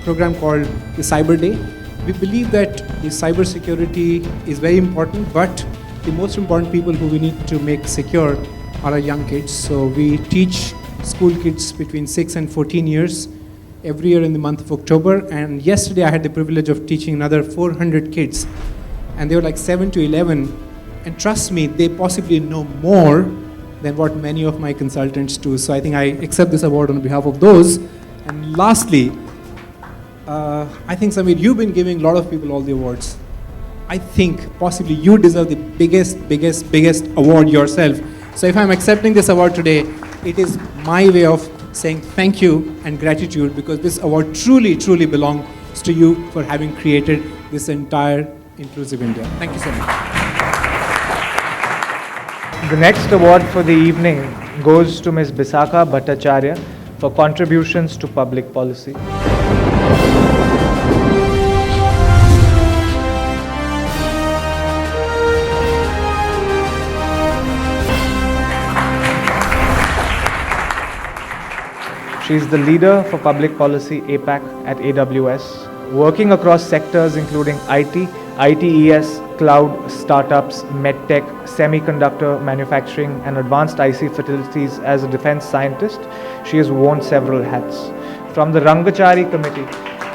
program called the Cyber Day. We believe that the cyber security is very important, but the most important people who we need to make secure are our young kids. So we teach school kids between 6 and 14 years every year in the month of October. And yesterday I had the privilege of teaching another 400 kids. And they were like 7 to 11. And trust me, they possibly know more than what many of my consultants do. So I think I accept this award on behalf of those. And lastly, I think, Samir, you've been giving a lot of people all the awards. I think possibly you deserve the biggest award yourself. So if I'm accepting this award today, it is my way of saying thank you and gratitude, because this award truly belongs to you for having created this entire inclusive India. Thank you so much. The next award for the evening goes to Ms. Bisakha Bhattacharya for contributions to public policy. She is the leader for public policy APAC at AWS, working across sectors including IT, ITES, cloud, startups, medtech, semiconductor manufacturing, and advanced IC facilities. As a defense scientist, she has worn several hats. From the Rangachari committee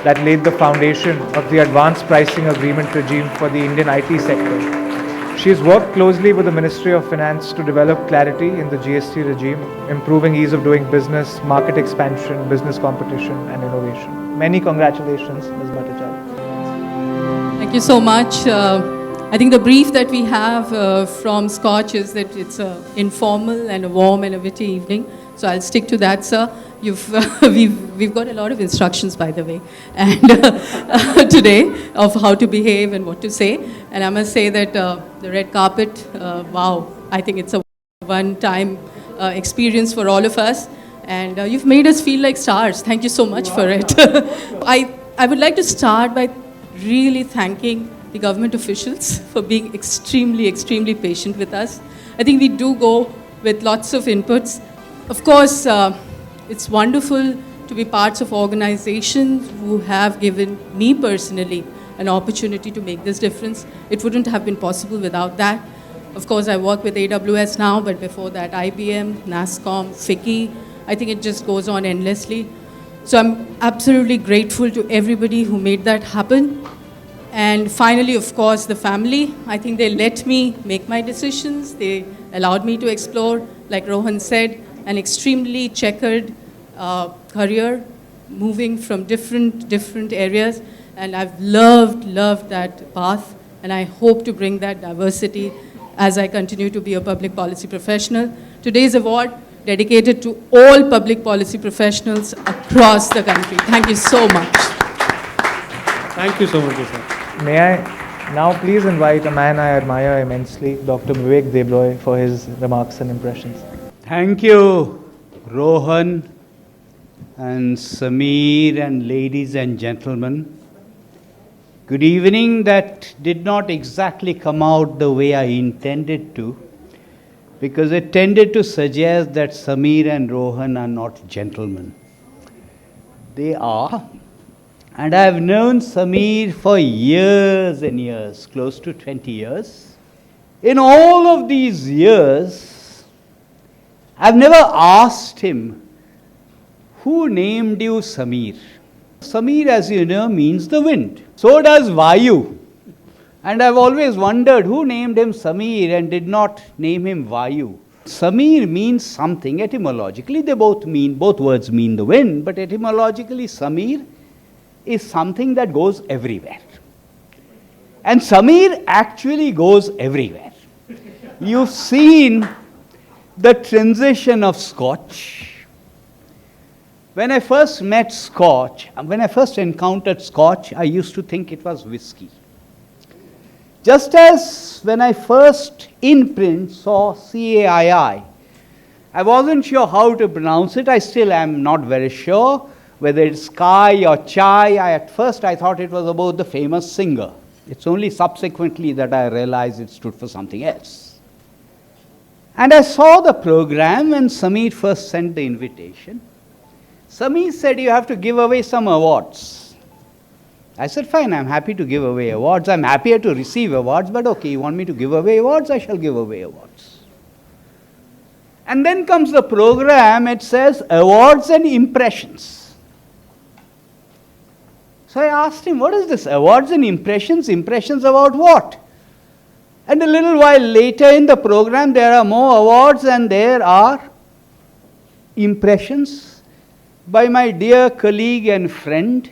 that laid the foundation of the advanced pricing agreement regime for the Indian IT sector, she has worked closely with the Ministry of Finance to develop clarity in the GST regime, improving ease of doing business, market expansion, business competition, and innovation. Many congratulations, Ms. Bhattacharya. Thank you so much. I think the brief that we have from Scotch is that it's informal and a warm and a witty evening. So I'll stick to that, sir. We've got a lot of instructions, by the way, and today of how to behave and what to say. And I must say that the red carpet, wow, I think it's a one-time experience for all of us. And you've made us feel like stars. Thank you so much for it. I would like to start by really thanking the government officials for being extremely patient with us. I think we do go with lots of inputs. Of course, it's wonderful to be parts of organizations who have given me personally an opportunity to make this difference. It wouldn't have been possible without that. Of course, I work with AWS now, but before that, IBM, NASSCOM, FICCI. I think it just goes on endlessly. So I'm absolutely grateful to everybody who made that happen. And finally, of course, the family. I think they let me make my decisions. They allowed me to explore, like Rohan said, an extremely checkered career, moving from different areas. And I've loved that path. And I hope to bring that diversity as I continue to be a public policy professional. Today's award dedicated to all public policy professionals across the country. Thank you so much. Thank you so much, sir. May I now please invite a man I admire immensely, Dr. Vivek Debroy, for his remarks and impressions. Thank you, Rohan and Samir and ladies and gentlemen. Good evening. That did not exactly come out the way I intended to, because it tended to suggest that Samir and Rohan are not gentlemen. They are. And I have known Samir for years and years, close to 20 years. In all of these years, I've never asked him, who named you Samir? Samir, as you know, means the wind. So does Vayu. And I've always wondered who named him Samir and did not name him Vayu. Samir means something etymologically. Both words mean the wind, but etymologically Samir is something that goes everywhere. And Samir actually goes everywhere. You've seen the transition of Scotch. When I first met Scotch, when I first encountered Scotch, I used to think it was whiskey. Just as when I first in print saw CAII, I wasn't sure how to pronounce it. I still am not very sure whether it's Kai or Chai. At first I thought it was about the famous singer. It's only subsequently that I realized it stood for something else. And I saw the program when Samir first sent the invitation. Samir said, you have to give away some awards. I said, fine, I'm happy to give away awards. I'm happier to receive awards, but okay, you want me to give away awards? I shall give away awards. And then comes the program, it says awards and impressions. So I asked him, what is this? Awards and impressions? Impressions about what? And a little while later in the program, there are more awards and there are impressions by my dear colleague and friend,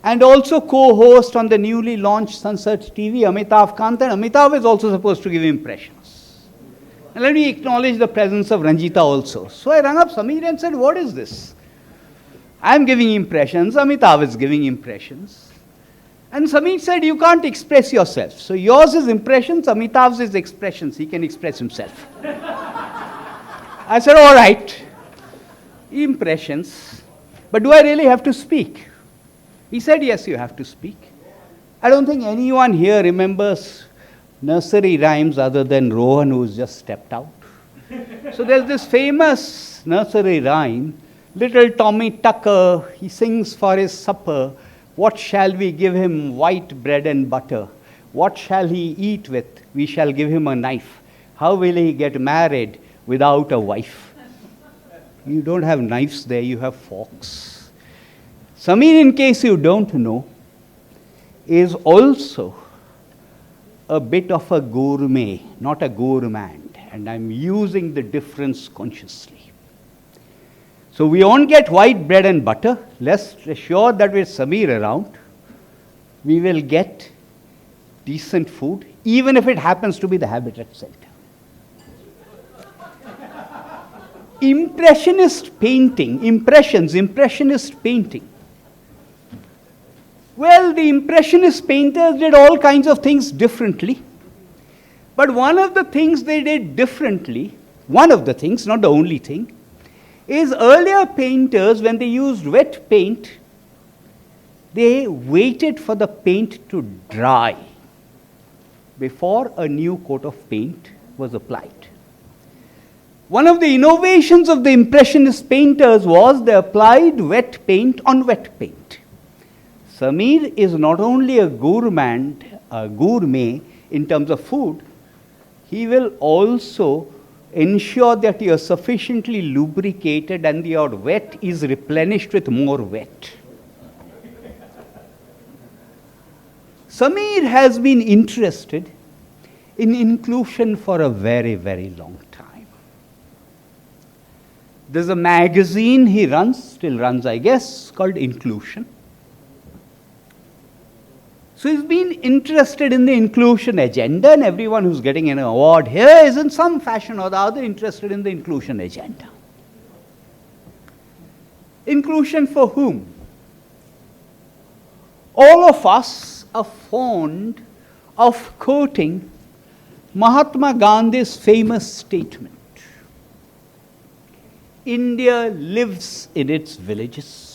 and also co-host on the newly launched Sunset TV, Amitav Kant. And Amitav is also supposed to give impressions. And let me acknowledge the presence of Ranjita also. So I rang up Samir and said, what is this? I am giving impressions, Amitav is giving impressions. And Samir said, you can't express yourself. So yours is impressions, Amitav's is expressions. He can express himself. I said, all right, impressions. But do I really have to speak? He said, yes, you have to speak. I don't think anyone here remembers nursery rhymes other than Rohan, who's just stepped out. So there's this famous nursery rhyme, little Tommy Tucker, he sings for his supper. What shall we give him? White bread and butter. What shall he eat with? We shall give him a knife. How will he get married without a wife? You don't have knives there, you have forks. Samir, in case you don't know, is also a bit of a gourmet, not a gourmand. And I'm using the difference consciously. So we won't get white bread and butter. Rest assured that with Samir around, we will get decent food, even if it happens to be the Habitat Center. Impressionist painting, impressionist painting. Well, the Impressionist painters did all kinds of things differently. But one of the things they did differently, one of the things, not the only thing, is earlier painters, when they used wet paint, they waited for the paint to dry before a new coat of paint was applied. One of the innovations of the Impressionist painters was they applied wet paint on wet paint. Samir is not only a gourmet in terms of food, he will also ensure that you are sufficiently lubricated and your wet is replenished with more wet. Samir has been interested in inclusion for a very, very long time. There's a magazine he runs, still runs I guess, called Inclusion. So he's been interested in the inclusion agenda, and everyone who's getting an award here is in some fashion or the other interested in the inclusion agenda. Inclusion for whom? All of us are fond of quoting Mahatma Gandhi's famous statement, India lives in its villages.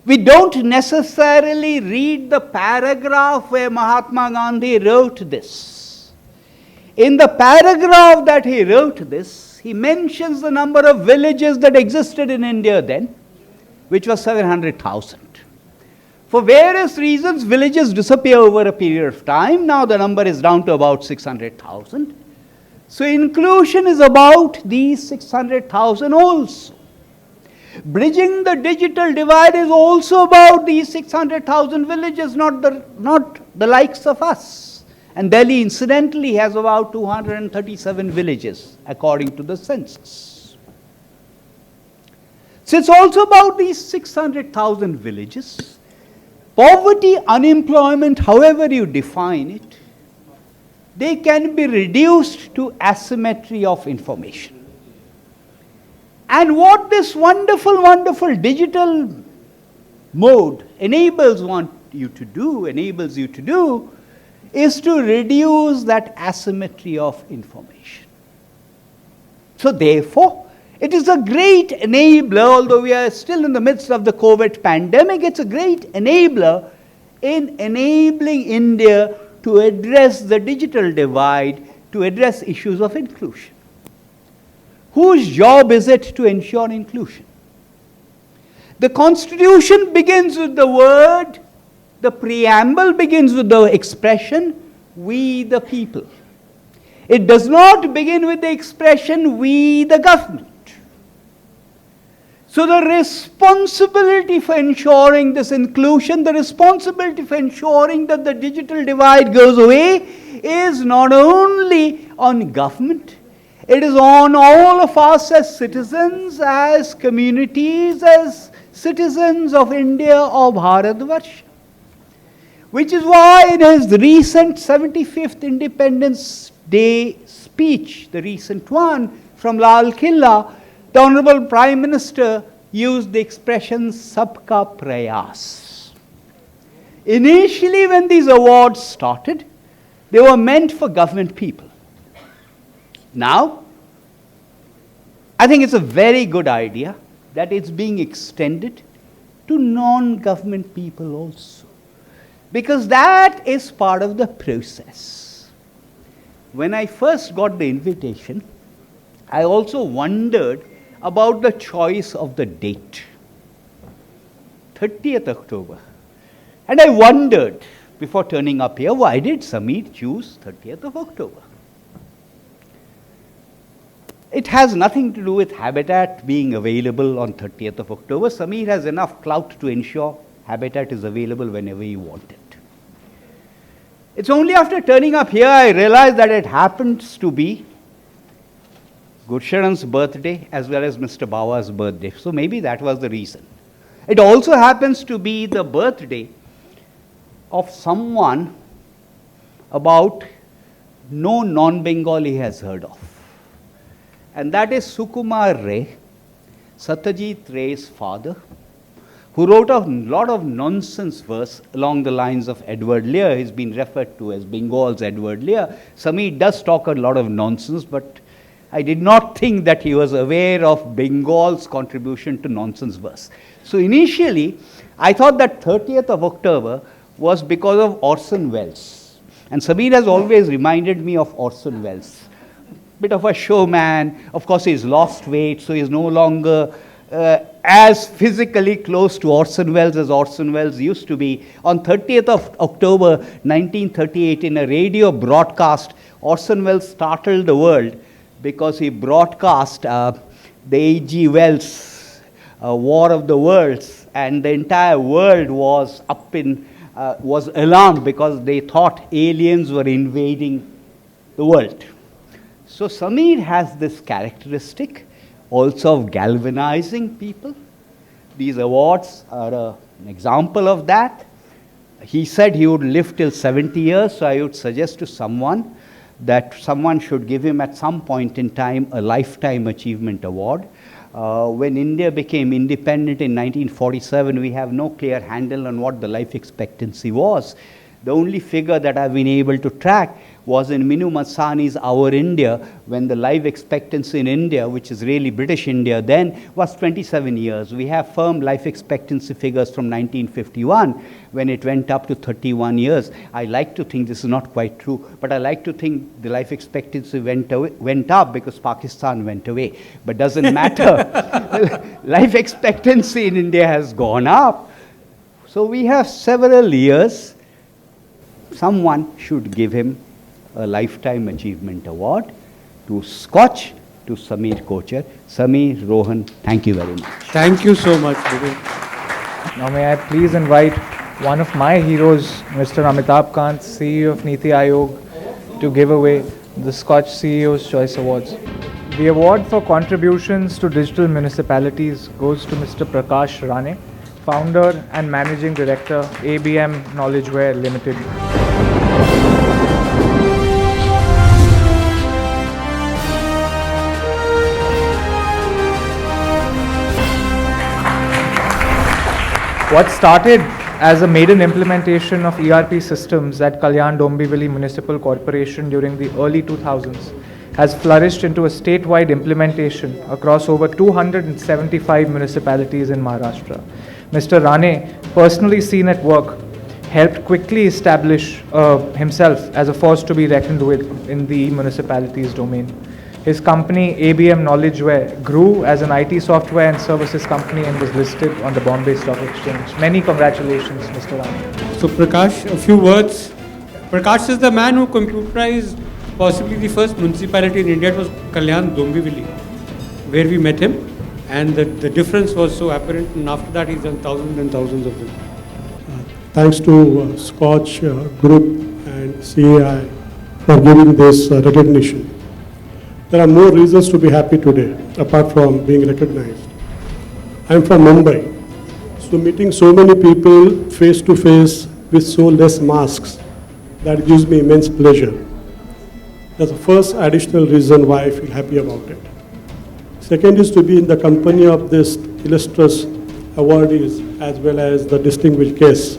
We don't necessarily read the paragraph where Mahatma Gandhi wrote this. In the paragraph that he wrote this, he mentions the number of villages that existed in India then, which was 700,000. For various reasons, villages disappear over a period of time. Now the number is down to about 600,000. So inclusion is about these 600,000 also. Bridging the digital divide is also about these 600,000 villages, not the likes of us. And Delhi, incidentally, has about 237 villages, according to the census. So it's also about these 600,000 villages. Poverty, unemployment, however you define it, they can be reduced to asymmetry of information. And what this wonderful, wonderful digital mode enables you to do, is to reduce that asymmetry of information. So therefore, it is a great enabler, although we are still in the midst of the COVID pandemic, it's a great enabler in enabling India to address the digital divide, to address issues of inclusion. Whose job is it to ensure inclusion? The Constitution begins with the word, the preamble begins with the expression, we the people. It does not begin with the expression, we the government. So the responsibility for ensuring this inclusion, the responsibility for ensuring that the digital divide goes away is not only on government, it is on all of us as citizens, as communities, as citizens of India or Bharatvarsha. Which is why in his recent 75th Independence Day speech, the recent one from Lal Killa, the Honorable Prime Minister used the expression Sabka Prayas. Initially, when these awards started, they were meant for government people. Now, I think it's a very good idea that it's being extended to non-government people also, because that is part of the process. When I first got the invitation, I also wondered about the choice of the date, 30th October. And I wondered, before turning up here, why did Sameer choose 30th of October? It has nothing to do with Habitat being available on 30th of October. Sameer has enough clout to ensure Habitat is available whenever you want it. It's only after turning up here I realized that it happens to be Gursharan's birthday as well as Mr. Bawa's birthday. So maybe that was the reason. It also happens to be the birthday of someone about no non-Bengali has heard of. And that is Sukumar Ray, Satyajit Ray's father, who wrote a lot of nonsense verse along the lines of Edward Lear. He's been referred to as Bengal's Edward Lear. Sameer does talk a lot of nonsense, but I did not think that he was aware of Bengal's contribution to nonsense verse. So initially, I thought that 30th of October was because of Orson Welles. And Sameer has always reminded me of Orson Welles. Bit of a showman. Of course, he's lost weight, so he's no longer as physically close to Orson Welles as Orson Welles used to be. On 30th of October 1938, in a radio broadcast, Orson Welles startled the world because he broadcast the A.G. Wells War of the Worlds, and the entire world was was alarmed because they thought aliens were invading the world. So Sameer has this characteristic also of galvanizing people. These awards are an example of that. He said he would live till 70 years, so I would suggest to someone that someone should give him at some point in time a Lifetime Achievement Award. When India became independent in 1947, we have no clear handle on what the life expectancy was. The only figure that I've been able to track was in Minu Masani's Our India, when the life expectancy in India, which is really British India then, was 27 years. We have firm life expectancy figures from 1951, when it went up to 31 years. I like to think this is not quite true, but I like to think the life expectancy went up because Pakistan went away. But doesn't matter. Life expectancy in India has gone up. So we have several years. Someone should give him a Lifetime Achievement Award. To Scotch, to Sameer Kochhar. Sameer, Rohan, thank you very much. Thank you so much, Vivek. Now may I please invite one of my heroes, Mr. Amitabh Kant, CEO of Niti Aayog, to give away the Scotch CEO's Choice Awards. The award for contributions to digital municipalities goes to Mr. Prakash Rane, Founder and Managing Director, ABM Knowledgeware Limited. What started as a maiden implementation of ERP systems at Kalyan Dombivli Municipal Corporation during the early 2000s has flourished into a statewide implementation across over 275 municipalities in Maharashtra. Mr. Rane, personally seen at work, helped quickly establish himself as a force to be reckoned with in the municipality's domain. His company, ABM Knowledgeware, grew as an IT software and services company and was listed on the Bombay Stock Exchange. Many congratulations, Mr. Rane. So Prakash, a few words. Prakash is the man who computerized Possibly the first municipality in India was Kalyan Dombivli, where we met him, and the difference was so apparent, and after that he's done thousands and thousands of them. Thanks to Scotch Group and CAI for giving this recognition. There are more reasons to be happy today, apart from being recognized. I'm from Mumbai, so meeting so many people face to face with so less masks, that gives me immense pleasure. That's the first additional reason why I feel happy about it. Second is to be in the company of this illustrious awardees as well as the distinguished guests.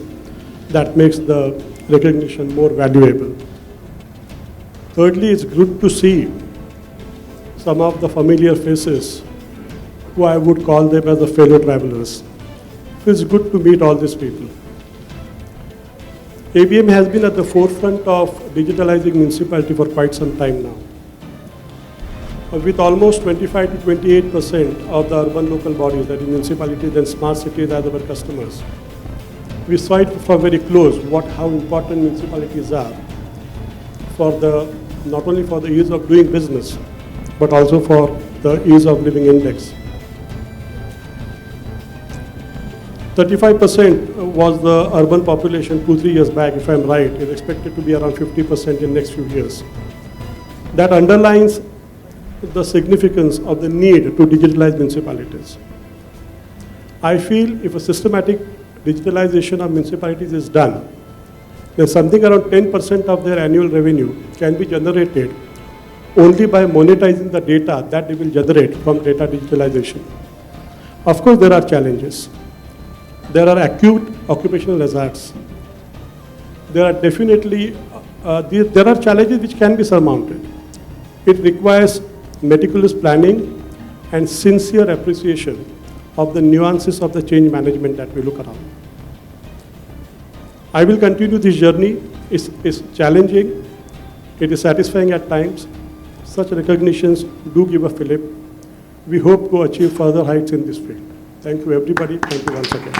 That makes the recognition more valuable. Thirdly, it's good to see some of the familiar faces who I would call them as the fellow travelers. It's good to meet all these people. ABM has been at the forefront of digitalizing municipality for quite some time now. With almost 25 to 28% of the urban local bodies, that is municipalities and smart cities as our customers, we saw it from very close how important municipalities are for not only for the ease of doing business, but also for the ease of living index. 35% was the urban population 2-3 years back, if I'm right. It's expected to be around 50% in the next few years. That underlines the significance of the need to digitalize municipalities. I feel if a systematic digitalization of municipalities is done, then something around 10% of their annual revenue can be generated only by monetizing the data that they will generate from data digitalization. Of course, there are challenges. There are acute occupational hazards. There are definitely there are challenges which can be surmounted. It requires meticulous planning and sincere appreciation of the nuances of the change management that we look around. I will continue this journey. It's challenging. It is satisfying at times. Such recognitions do give a fillip. We hope to achieve further heights in this field. Thank you, everybody. Thank you once again.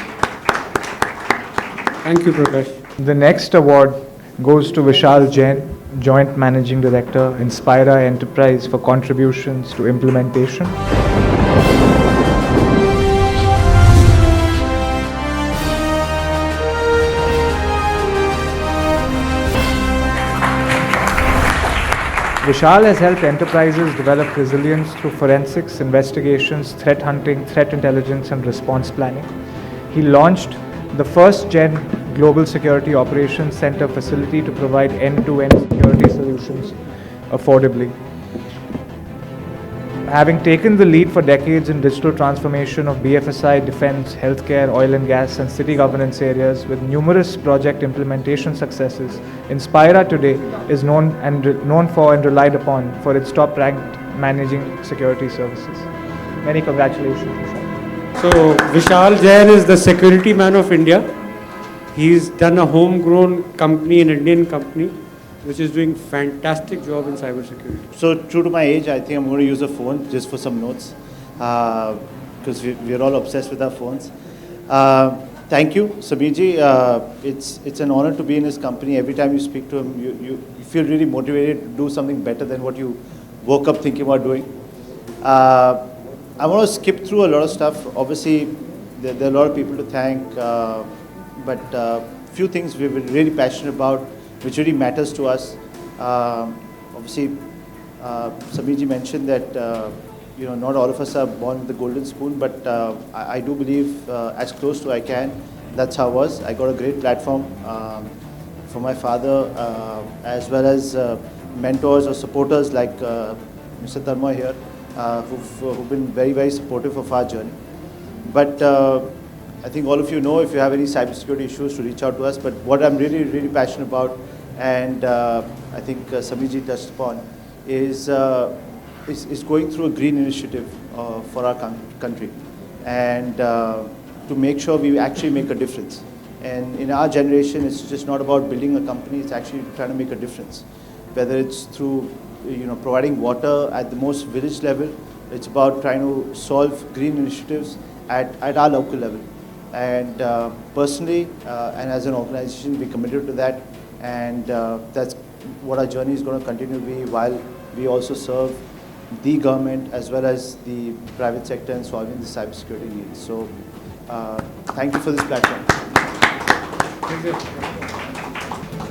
Thank you, Prakash. The next award goes to Vishal Jain, Joint Managing Director, Inspira Enterprise, for contributions to implementation. Vishal has helped enterprises develop resilience through forensics, investigations, threat hunting, threat intelligence, and response planning. He launched the first Gen Global Security Operations Center facility to provide end-to-end security solutions affordably. Having taken the lead for decades in digital transformation of BFSI, defense, healthcare, oil and gas, and city governance areas with numerous project implementation successes, Inspira today is known for and relied upon for its top-ranked managing security services. Many congratulations, Vishal. So Vishal Jain is the security man of India. He's done a homegrown company, an Indian company, which is doing fantastic job in cybersecurity. So true to my age, I think I'm going to use a phone just for some notes, because we're all obsessed with our phones. Thank you, Sameerji. It's an honor to be in his company. Every time you speak to him, you feel really motivated to do something better than what you woke up thinking about doing. I want to skip through a lot of stuff. Obviously, there are a lot of people to thank, but few things we're really passionate about, which really matters to us. Obviously, Sameerji mentioned that not all of us are born with the golden spoon, but I do believe as close to I can. That's how it was. I got a great platform from my father, as well as mentors or supporters like Mr. Dharma here, who've been very, very supportive of our journey. But I think all of you know, if you have any cybersecurity issues, to reach out to us. But what I'm really, really passionate about, and I think Sameerji touched upon, is going through a green initiative for our country, and to make sure we actually make a difference. And in our generation, it's just not about building a company, it's actually trying to make a difference. Whether it's through providing water at the most village level, it's about trying to solve green initiatives at our local level. And personally, and as an organization, we're committed to that, and that's what our journey is going to continue to be, while we also serve the government as well as the private sector in solving the cybersecurity needs. So thank you for this platform.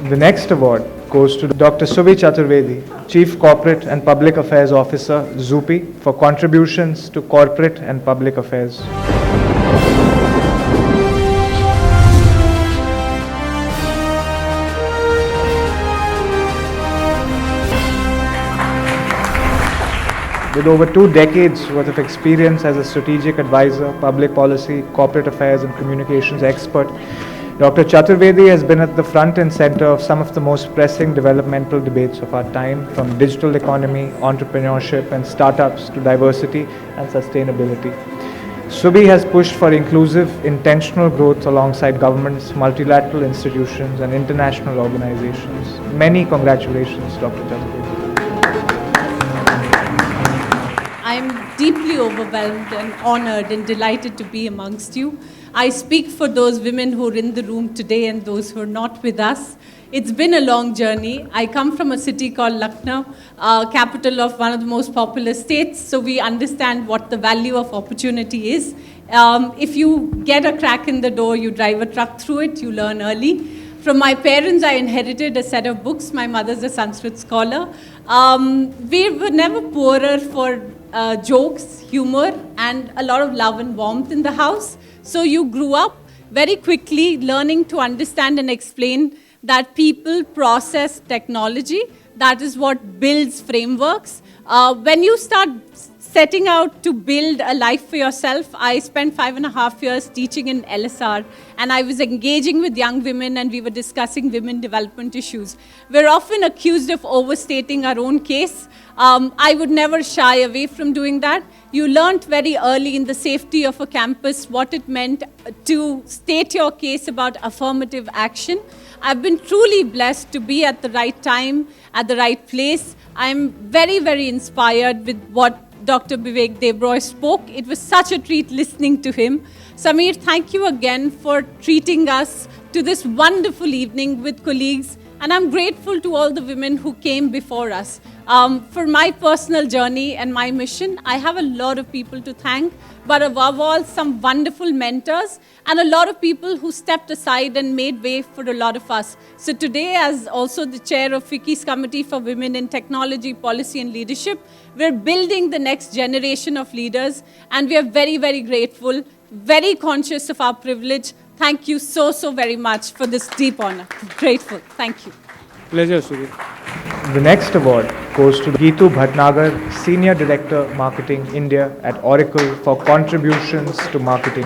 The next award goes to Dr. Subhi Chaturvedi, Chief Corporate and Public Affairs Officer, ZUPI, for contributions to corporate and public affairs. With over 2 decades worth of experience as a strategic advisor, public policy, corporate affairs and communications expert, Dr. Chaturvedi has been at the front and center of some of the most pressing developmental debates of our time, from digital economy, entrepreneurship and startups to diversity and sustainability. Subhi has pushed for inclusive, intentional growth alongside governments, multilateral institutions and international organizations. Many congratulations, Dr. Chaturvedi. I'm deeply overwhelmed and honored and delighted to be amongst you. I speak for those women who are in the room today and those who are not with us. It's been a long journey. I come from a city called Lucknow, capital of one of the most populous states, so we understand what the value of opportunity is. If you get a crack in the door, you drive a truck through it, you learn early. From my parents, I inherited a set of books. My mother's a Sanskrit scholar. We were never poorer for jokes, humor, and a lot of love and warmth in the house. So you grew up very quickly learning to understand and explain that people process technology. That is what builds frameworks. When you start setting out to build a life for yourself, I spent 5.5 years teaching in LSR, and I was engaging with young women and we were discussing women development issues. We're often accused of overstating our own case. I would never shy away from doing that. You learned very early in the safety of a campus what it meant to state your case about affirmative action. I've been truly blessed to be at the right time, at the right place. I'm very, very inspired with what Dr. Vivek Debroy spoke. It was such a treat listening to him. Samir, thank you again for treating us to this wonderful evening with colleagues. And I'm grateful to all the women who came before us. For my personal journey and my mission, I have a lot of people to thank, but above all, some wonderful mentors and a lot of people who stepped aside and made way for a lot of us. So today, as also the chair of FICCI's Committee for Women in Technology, Policy and Leadership, we're building the next generation of leaders, and we are very, very grateful, very conscious of our privilege. Thank you so, so very much for this deep honor. Grateful. Thank you. Pleasure, Suri. The next award goes to Geetu Bhatnagar, Senior Director, Marketing, India at Oracle, for contributions to marketing.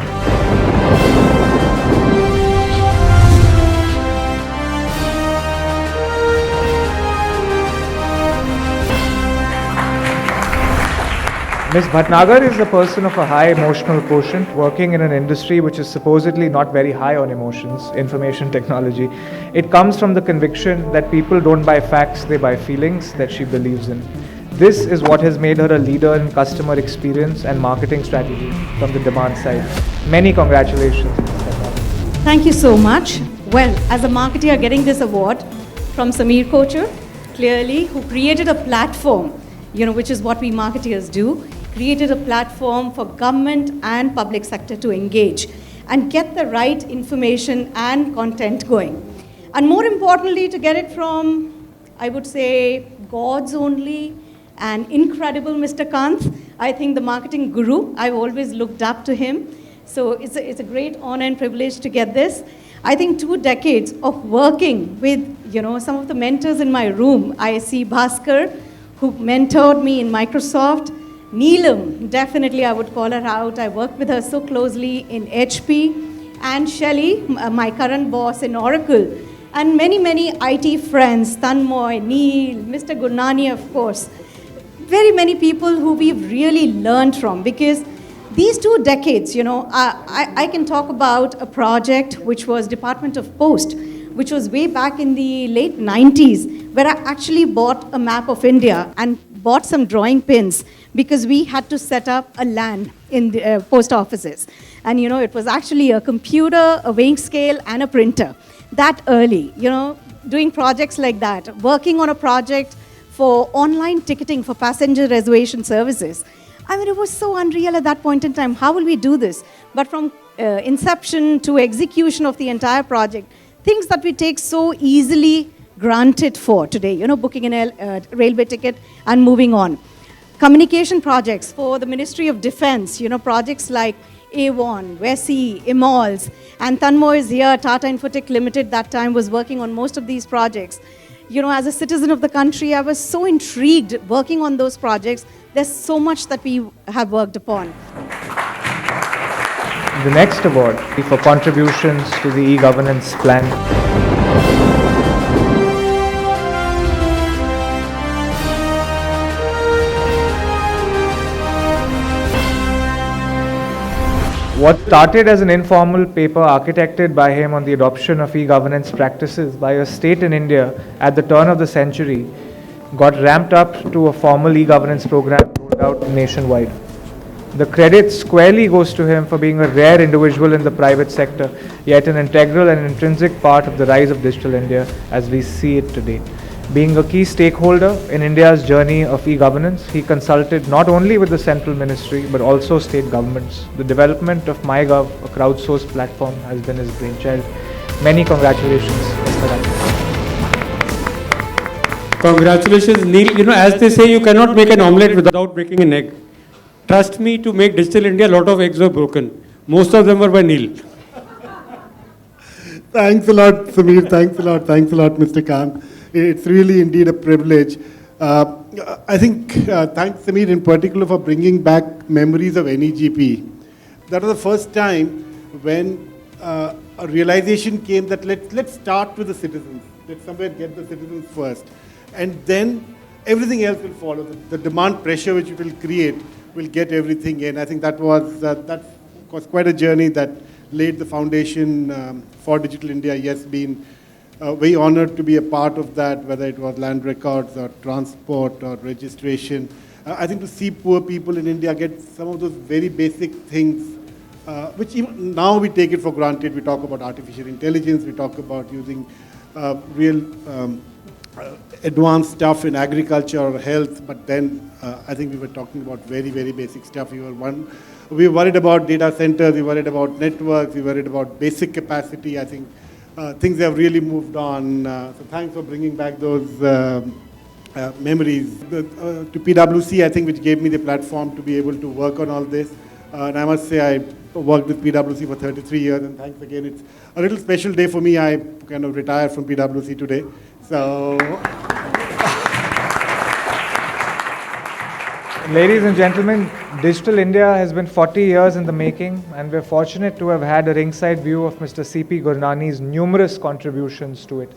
Ms. Bhatnagar is a person of a high emotional quotient, working in an industry which is supposedly not very high on emotions, information technology. It comes from the conviction that people don't buy facts, they buy feelings that she believes in. This is what has made her a leader in customer experience and marketing strategy from the demand side. Many congratulations, Ms. Bhatnagar. Thank you so much. Well, as a marketer getting this award from Samir Kochar, clearly, who created a platform, which is what we marketers do, created a platform for government and public sector to engage and get the right information and content going. And more importantly, to get it from, I would say, God's only and incredible Mr. Kant. I think the marketing guru, I've always looked up to him. So it's a great honor and privilege to get this. I think 2 decades of working with, some of the mentors in my room. I see Bhaskar, who mentored me in Microsoft. Neelam, definitely I would call her out. I worked with her so closely in HP. And Shelly, my current boss in Oracle. And many, many IT friends, Tanmoy, Neil, Mr. Gurnani, of course. Very many people who we've really learned from, because these 2 decades, I can talk about a project which was Department of Post, which was way back in the late 90s, where I actually bought a map of India and bought some drawing pins because we had to set up a LAN in the post offices. And, it was actually a computer, a weighing scale, and a printer. That early, doing projects like that, working on a project for online ticketing for passenger reservation services. I mean, it was so unreal at that point in time. How will we do this? But from inception to execution of the entire project, things that we take so easily granted for today, booking a railway ticket and moving on. Communication projects for the Ministry of Defense, projects like A1, WESI, EMOLS, and Tanmo is here, Tata Infotech Limited that time was working on most of these projects. As a citizen of the country, I was so intrigued working on those projects. There's so much that we have worked upon. The next award for contributions to the e-governance plan. What started as an informal paper architected by him on the adoption of e-governance practices by a state in India at the turn of the century got ramped up to a formal e-governance program rolled out nationwide. The credit squarely goes to him for being a rare individual in the private sector, yet an integral and intrinsic part of the rise of digital India as we see it today. Being a key stakeholder in India's journey of e-governance, he consulted not only with the central ministry but also state governments. The development of MyGov, a crowdsourced platform, has been his brainchild. Many congratulations, Mr. Rai. Congratulations, Neil. As they say, you cannot make an omelette without breaking an egg. Trust me, to make Digital India, a lot of eggs were broken. Most of them were by Neil. Thanks a lot, Samir. Thanks a lot. Thanks a lot, Mr. Khan. It's really indeed a privilege. I think thanks, Samir, in particular for bringing back memories of NEGP. That was the first time when a realization came that let's start with the citizens. Let's somewhere get the citizens first. And then everything else will follow. The demand pressure which it will create will get everything in. I think that was quite a journey that laid the foundation for Digital India. Yes, been very honored to be a part of that, whether it was land records or transport or registration. I think to see poor people in India get some of those very basic things, which even now we take it for granted. We talk about artificial intelligence, we talk about using real advanced stuff in agriculture or health, but then I think we were talking about very, very basic stuff. We were worried about data centers, we were worried about networks, we were worried about basic capacity. I think things have really moved on. So thanks for bringing back those memories. To PwC, I think, which gave me the platform to be able to work on all this. And I must say, I worked with PwC for 33 years, and thanks again. It's a little special day for me. I kind of retired from PwC today. So, Ladies and gentlemen, Digital India has been 40 years in the making, and we're fortunate to have had a ringside view of Mr. C.P. Gurnani's numerous contributions to it.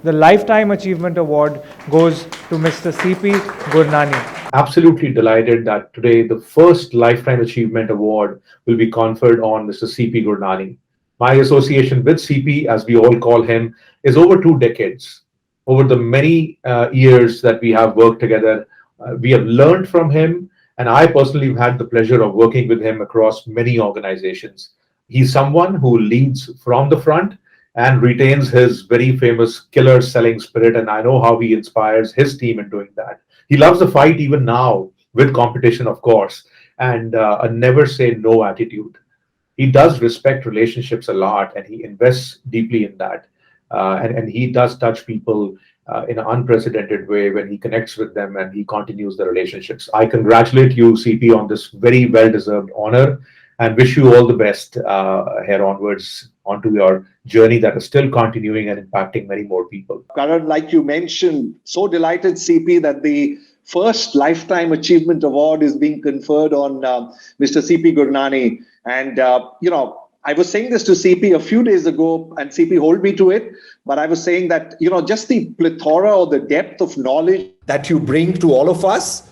The Lifetime Achievement Award goes to Mr. C.P. Gurnani. Absolutely delighted that today the first Lifetime Achievement Award will be conferred on Mr. C.P. Gurnani. My association with CP, as we all call him, is over 2 decades. Over the many years that we have worked together, we have learned from him, and I personally have had the pleasure of working with him across many organizations. He's someone who leads from the front and retains his very famous killer selling spirit, and I know how he inspires his team in doing that. He loves the fight even now, with competition, of course, and a never say no attitude. He does respect relationships a lot, and he invests deeply in that. And he does touch people in an unprecedented way when he connects with them and he continues the relationships. I congratulate you, CP, on this very well-deserved honor and wish you all the best here onwards onto your journey that is still continuing and impacting many more people. Karan, like you mentioned, so delighted, CP, that the first Lifetime Achievement Award is being conferred on Mr. CP Gurnani. And, I was saying this to CP a few days ago, and CP hold me to it, but I was saying that, just the plethora or the depth of knowledge that you bring to all of us,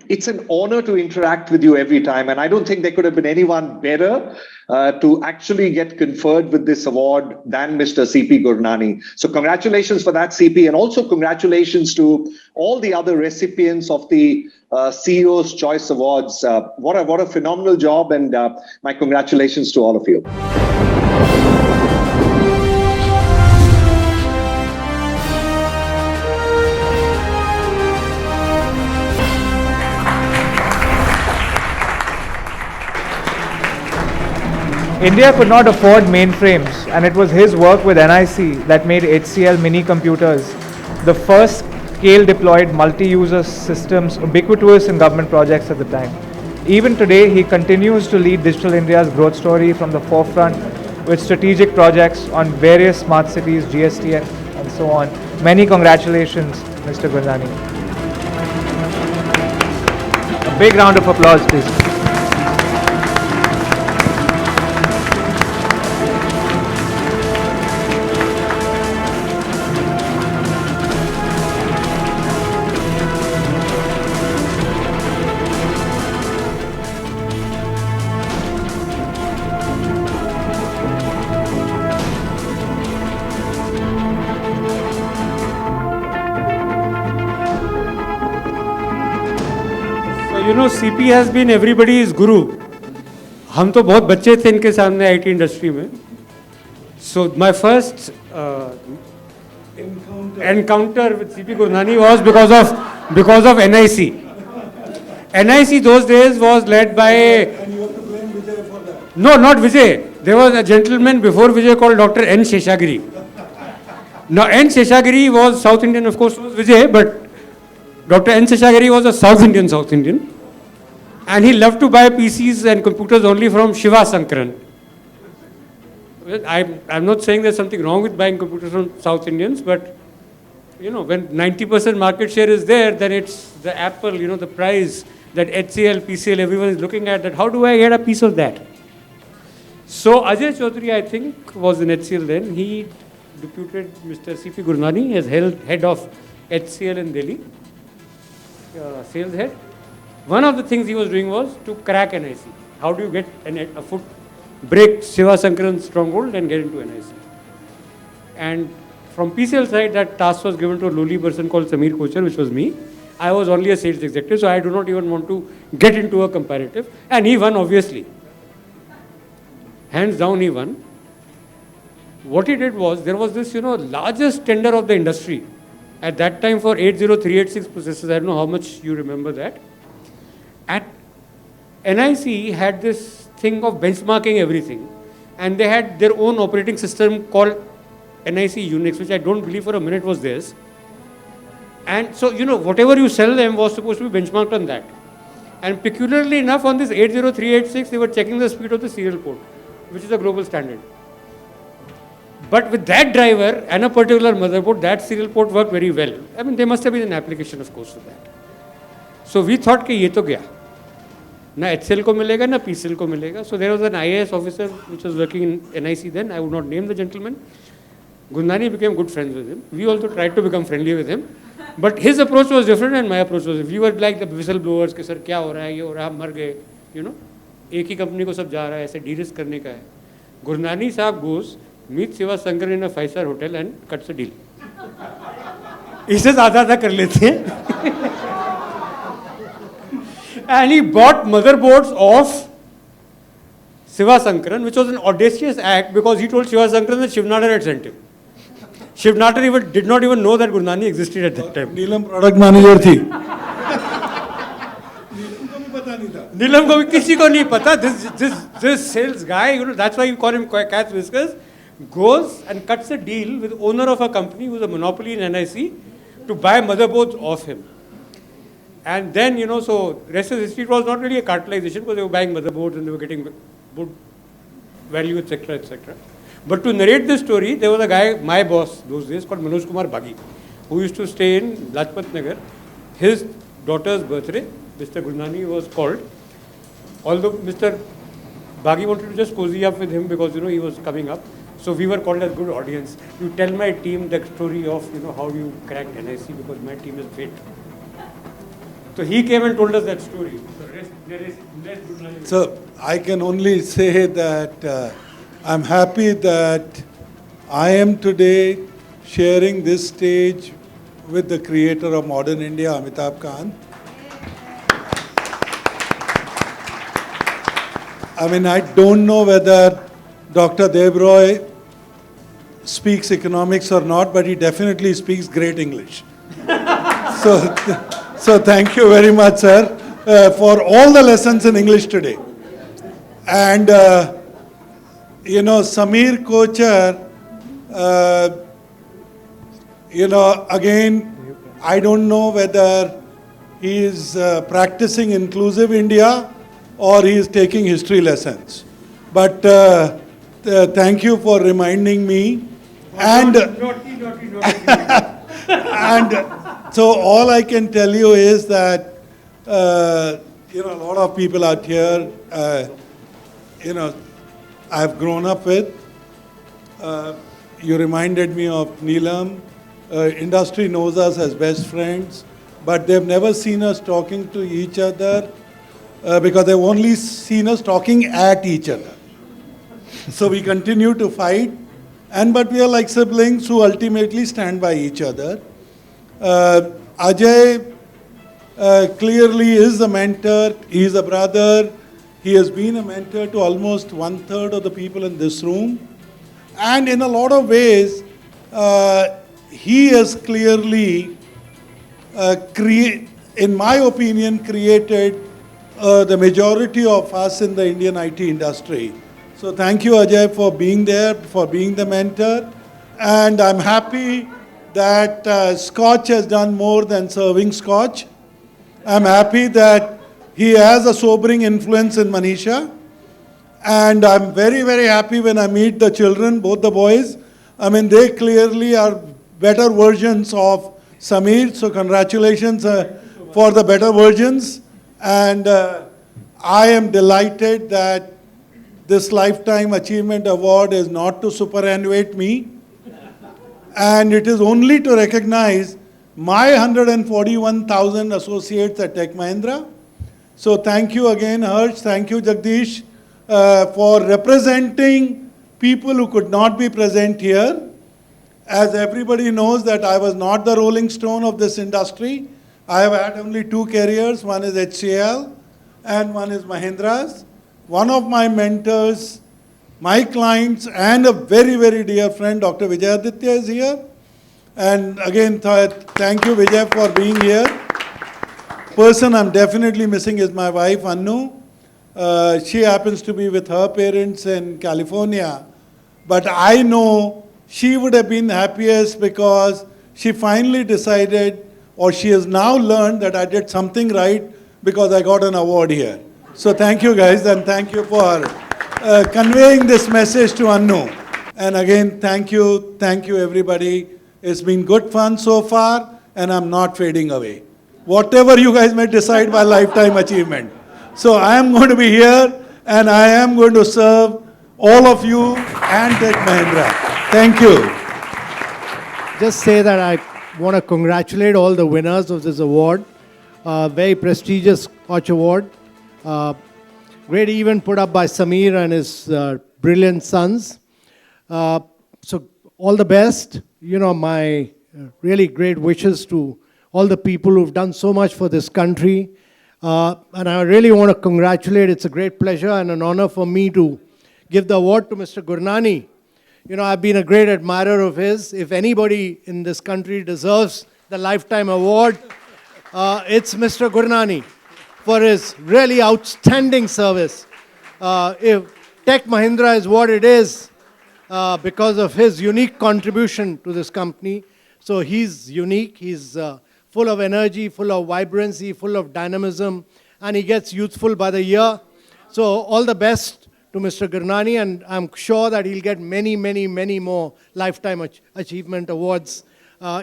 it's an honor to interact with you every time. And I don't think there could have been anyone better to actually get conferred with this award than Mr. CP Gurnani. So congratulations for that, CP, and also congratulations to all the other recipients of the CEO's Choice Awards. What a phenomenal job, and my congratulations to all of you. India could not afford mainframes, and it was his work with NIC that made HCL mini computers the first scale deployed multi-user systems ubiquitous in government projects at the time. Even today, he continues to lead Digital India's growth story from the forefront with strategic projects on various smart cities, GST and so on. Many congratulations, Mr. Gurnani. A big round of applause, please. CP has been everybody's guru. हम तो बहुत बच्चे थे इनके सामने IT industry में. So my first encounter with CP Gurnani was because of NIC. NIC those days was led by. And you have to blame Vijay for that. No, not Vijay. There was a gentleman before Vijay called Dr. N. Sheshagiri. Now N. Sheshagiri was South Indian, of course, was Vijay, but Dr. N. Sheshagiri was a South Indian. And he loved to buy PCs and computers only from Shiva Sankaran. Well, I'm not saying there's something wrong with buying computers from South Indians, but when 90% market share is there, then it's the apple, the price that HCL, PCL, everyone is looking at, that how do I get a piece of that? So Ajay Chaudhary, I think, was in HCL then. He deputed Mr. CP Gurnani as head of HCL in Delhi, sales head. One of the things he was doing was to crack NIC. How do you get a foot, break Shiva Sankaran's stronghold and get into NIC? And from PCL side, that task was given to a lowly person called Samir Kochar, which was me. I was only a sales executive, so I do not even want to get into a comparative. And he won, obviously. Hands down, he won. What he did was, there was this, largest tender of the industry. At that time for 80386 processors, I don't know how much you remember that. At NIC had this thing of benchmarking everything, and they had their own operating system called NIC Unix, which I don't believe for a minute was theirs. And so, whatever you sell them was supposed to be benchmarked on that. And peculiarly enough, on this 80386, they were checking the speed of the serial port, which is a global standard. But with that driver and a particular motherboard, that serial port worked very well. I mean, there must have been an application, of course, for that. So we thought कि ये तो गया, ना HCL को मिलेगा, ना PCL को मिलेगा. So there was an IAS officer which was working in NIC then. I would not name the gentleman. Gurnani became good friends with him. We also tried to become friendly with him. But his approach was different and my approach was different. We were like the whistleblowers कि sir क्या हो रहा है, ये हो रहा है, हम मर गए, एक ही कंपनी को सब जा रहा है, ऐसे de-risk करने का है. Gurnani साहब goes, meet Shiva Sankaran in a 5-star hotel and cuts a deal. इससे आधा कर लेते हैं. And he bought motherboards of Shiva Sankaran, which was an audacious act because he told Shiva Sankaran that Shiv Nadar had sent him. Shiv Nadar did not even know that Gurnani existed at that time. Neelam product manager थी. Neelam को भी किसी को नहीं पता. This sales guy, that's why you call him Cat's Whiskers, goes and cuts a deal with the owner of a company who's a monopoly in NIC to buy motherboards of him. And then, so rest of the history, it was not really a cartelization because they were buying motherboards and they were getting good value, etc., etc. But to narrate this story, there was a guy, my boss those days, called Manoj Kumar Bagi, who used to stay in Lajpat Nagar. His daughter's birthday, Mr. Gurnani was called. Although Mr. Bagi wanted to just cozy up with him because, he was coming up. So we were called as good audience. You tell my team the story of, how you cracked NIC because my team is great. So he came and told us that story. So I can only say that I'm happy that I am today sharing this stage with the creator of modern India, Amitabh Kant. I mean, I don't know whether Dr. Dev Roy speaks economics or not, but he definitely speaks great English. So thank you very much, sir, for all the lessons in English today. And Samir Kochar, again, I don't know whether he is practicing inclusive India or he is taking history lessons. But thank you for reminding me. And so all I can tell you is that, a lot of people out here, I've grown up with. You reminded me of Neelam. Industry knows us as best friends, but they've never seen us talking to each other because they've only seen us talking at each other. So we continue to fight, but we are like siblings who ultimately stand by each other. Ajay clearly is a mentor, he is a brother, he has been a mentor to almost 1/3 of the people in this room. And in a lot of ways, he has clearly, in my opinion, created the majority of us in the Indian IT industry. So thank you, Ajay, for being there, for being the mentor. And I'm happy that Scotch has done more than serving Scotch. I'm happy that he has a sobering influence in Manisha. And I'm very, very happy when I meet the children, both the boys. I mean, they clearly are better versions of Samir. So congratulations for the better versions. And I am delighted that this Lifetime Achievement Award is not to superannuate me. And it is only to recognize my 141,000 associates at Tech Mahindra. So thank you again, Harsh. Thank you, Jagdish, for representing people who could not be present here. As everybody knows that I was not the Rolling Stone of this industry. I have had only 2 careers. One is HCL and one is Mahindra's. One of my mentors, my clients, and a very, very dear friend, Dr. Vijay Aditya, is here. And again, thank you, Vijay, for being here. Person I'm definitely missing is my wife, Annu. She happens to be with her parents in California. But I know she would have been happiest because she finally decided, or she has now learned that I did something right because I got an award here. So thank you, guys, and thank you for conveying this message to Annu. And again, thank you, everybody. It's been good fun so far, and I'm not fading away. Whatever you guys may decide by lifetime achievement. So I am going to be here, and I am going to serve all of you and Tech Mahindra. Thank you. Just say that I want to congratulate all the winners of this award. Very prestigious Scotch Award. Great event put up by Samir and his brilliant sons. So all the best. My really great wishes to all the people who've done so much for this country. And I really want to congratulate. It's a great pleasure and an honor for me to give the award to Mr. Gurnani. I've been a great admirer of his. If anybody in this country deserves the Lifetime Award, it's Mr. Gurnani for his really outstanding service. If Tech Mahindra is what it is because of his unique contribution to this company. So he's unique, he's full of energy, full of vibrancy, full of dynamism, and he gets youthful by the year. So all the best to Mr. Gurnani, and I'm sure that he'll get many, many, many more Lifetime Achievement Awards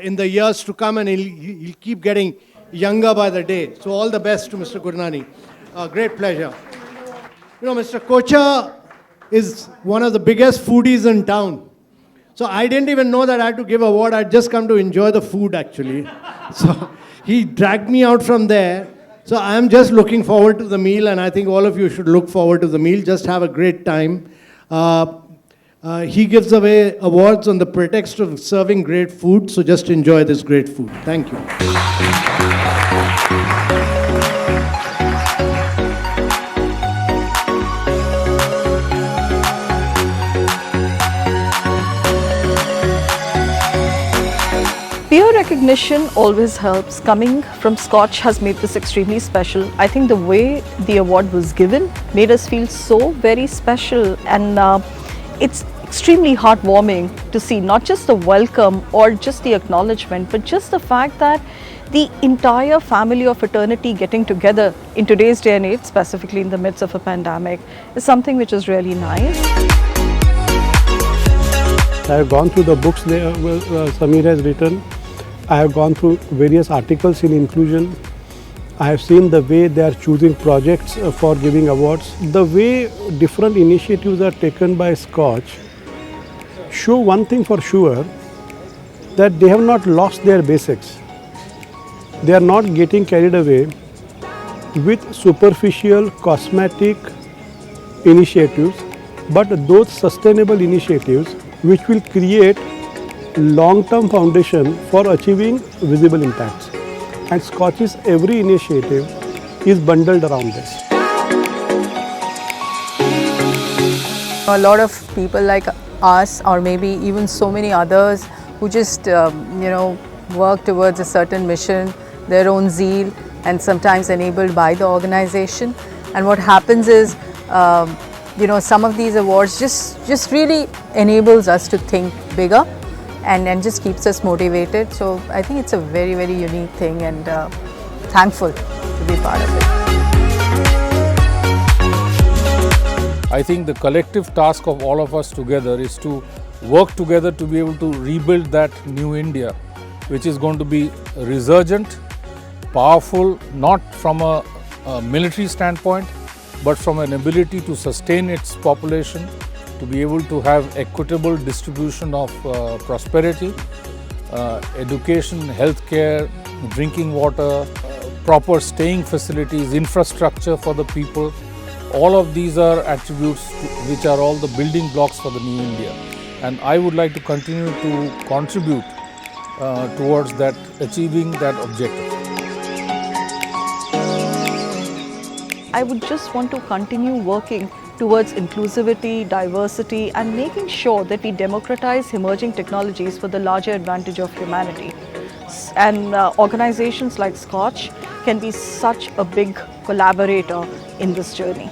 in the years to come, and he'll keep getting younger by the day. So all the best to Mr. Gurnani. Great pleasure. Mr. Kochar is one of the biggest foodies in town. So I didn't even know that I had to give an award. I'd just come to enjoy the food, actually. So he dragged me out from there. So I'm just looking forward to the meal, and I think all of you should look forward to the meal. Just have a great time. He gives away awards on the pretext of serving great food, so just enjoy this great food. Thank you. Peer recognition always helps. Coming from Scotch has made this extremely special. I think the way the award was given made us feel so very special, and it's extremely heartwarming to see not just the welcome or just the acknowledgement, but just the fact that the entire family of fraternity getting together in today's day and age, specifically in the midst of a pandemic, is something which is really nice. I have gone through the books Samir has written. I have gone through various articles in inclusion. I have seen the way they are choosing projects for giving awards. The way different initiatives are taken by Scotch show one thing for sure, that they have not lost their basics. They are not getting carried away with superficial cosmetic initiatives, but those sustainable initiatives which will create long-term foundation for achieving visible impacts. And Scotch's every initiative is bundled around this. A lot of people like us, or maybe even so many others, who just work towards a certain mission, their own zeal, and sometimes enabled by the organization. And what happens is, some of these awards just really enables us to think bigger and just keeps us motivated. So I think it's a very, very unique thing, and thankful to be part of it. I think the collective task of all of us together is to work together to be able to rebuild that new India, which is going to be resurgent, powerful, not from a military standpoint, but from an ability to sustain its population, to be able to have equitable distribution of prosperity, education, healthcare, drinking water, proper staying facilities, infrastructure for the people. All of these are attributes which are all the building blocks for the new India. And I would like to continue to contribute towards that, achieving that objective. I would just want to continue working towards inclusivity, diversity, and making sure that we democratize emerging technologies for the larger advantage of humanity. And organizations like Scotch can be such a big collaborator in this journey.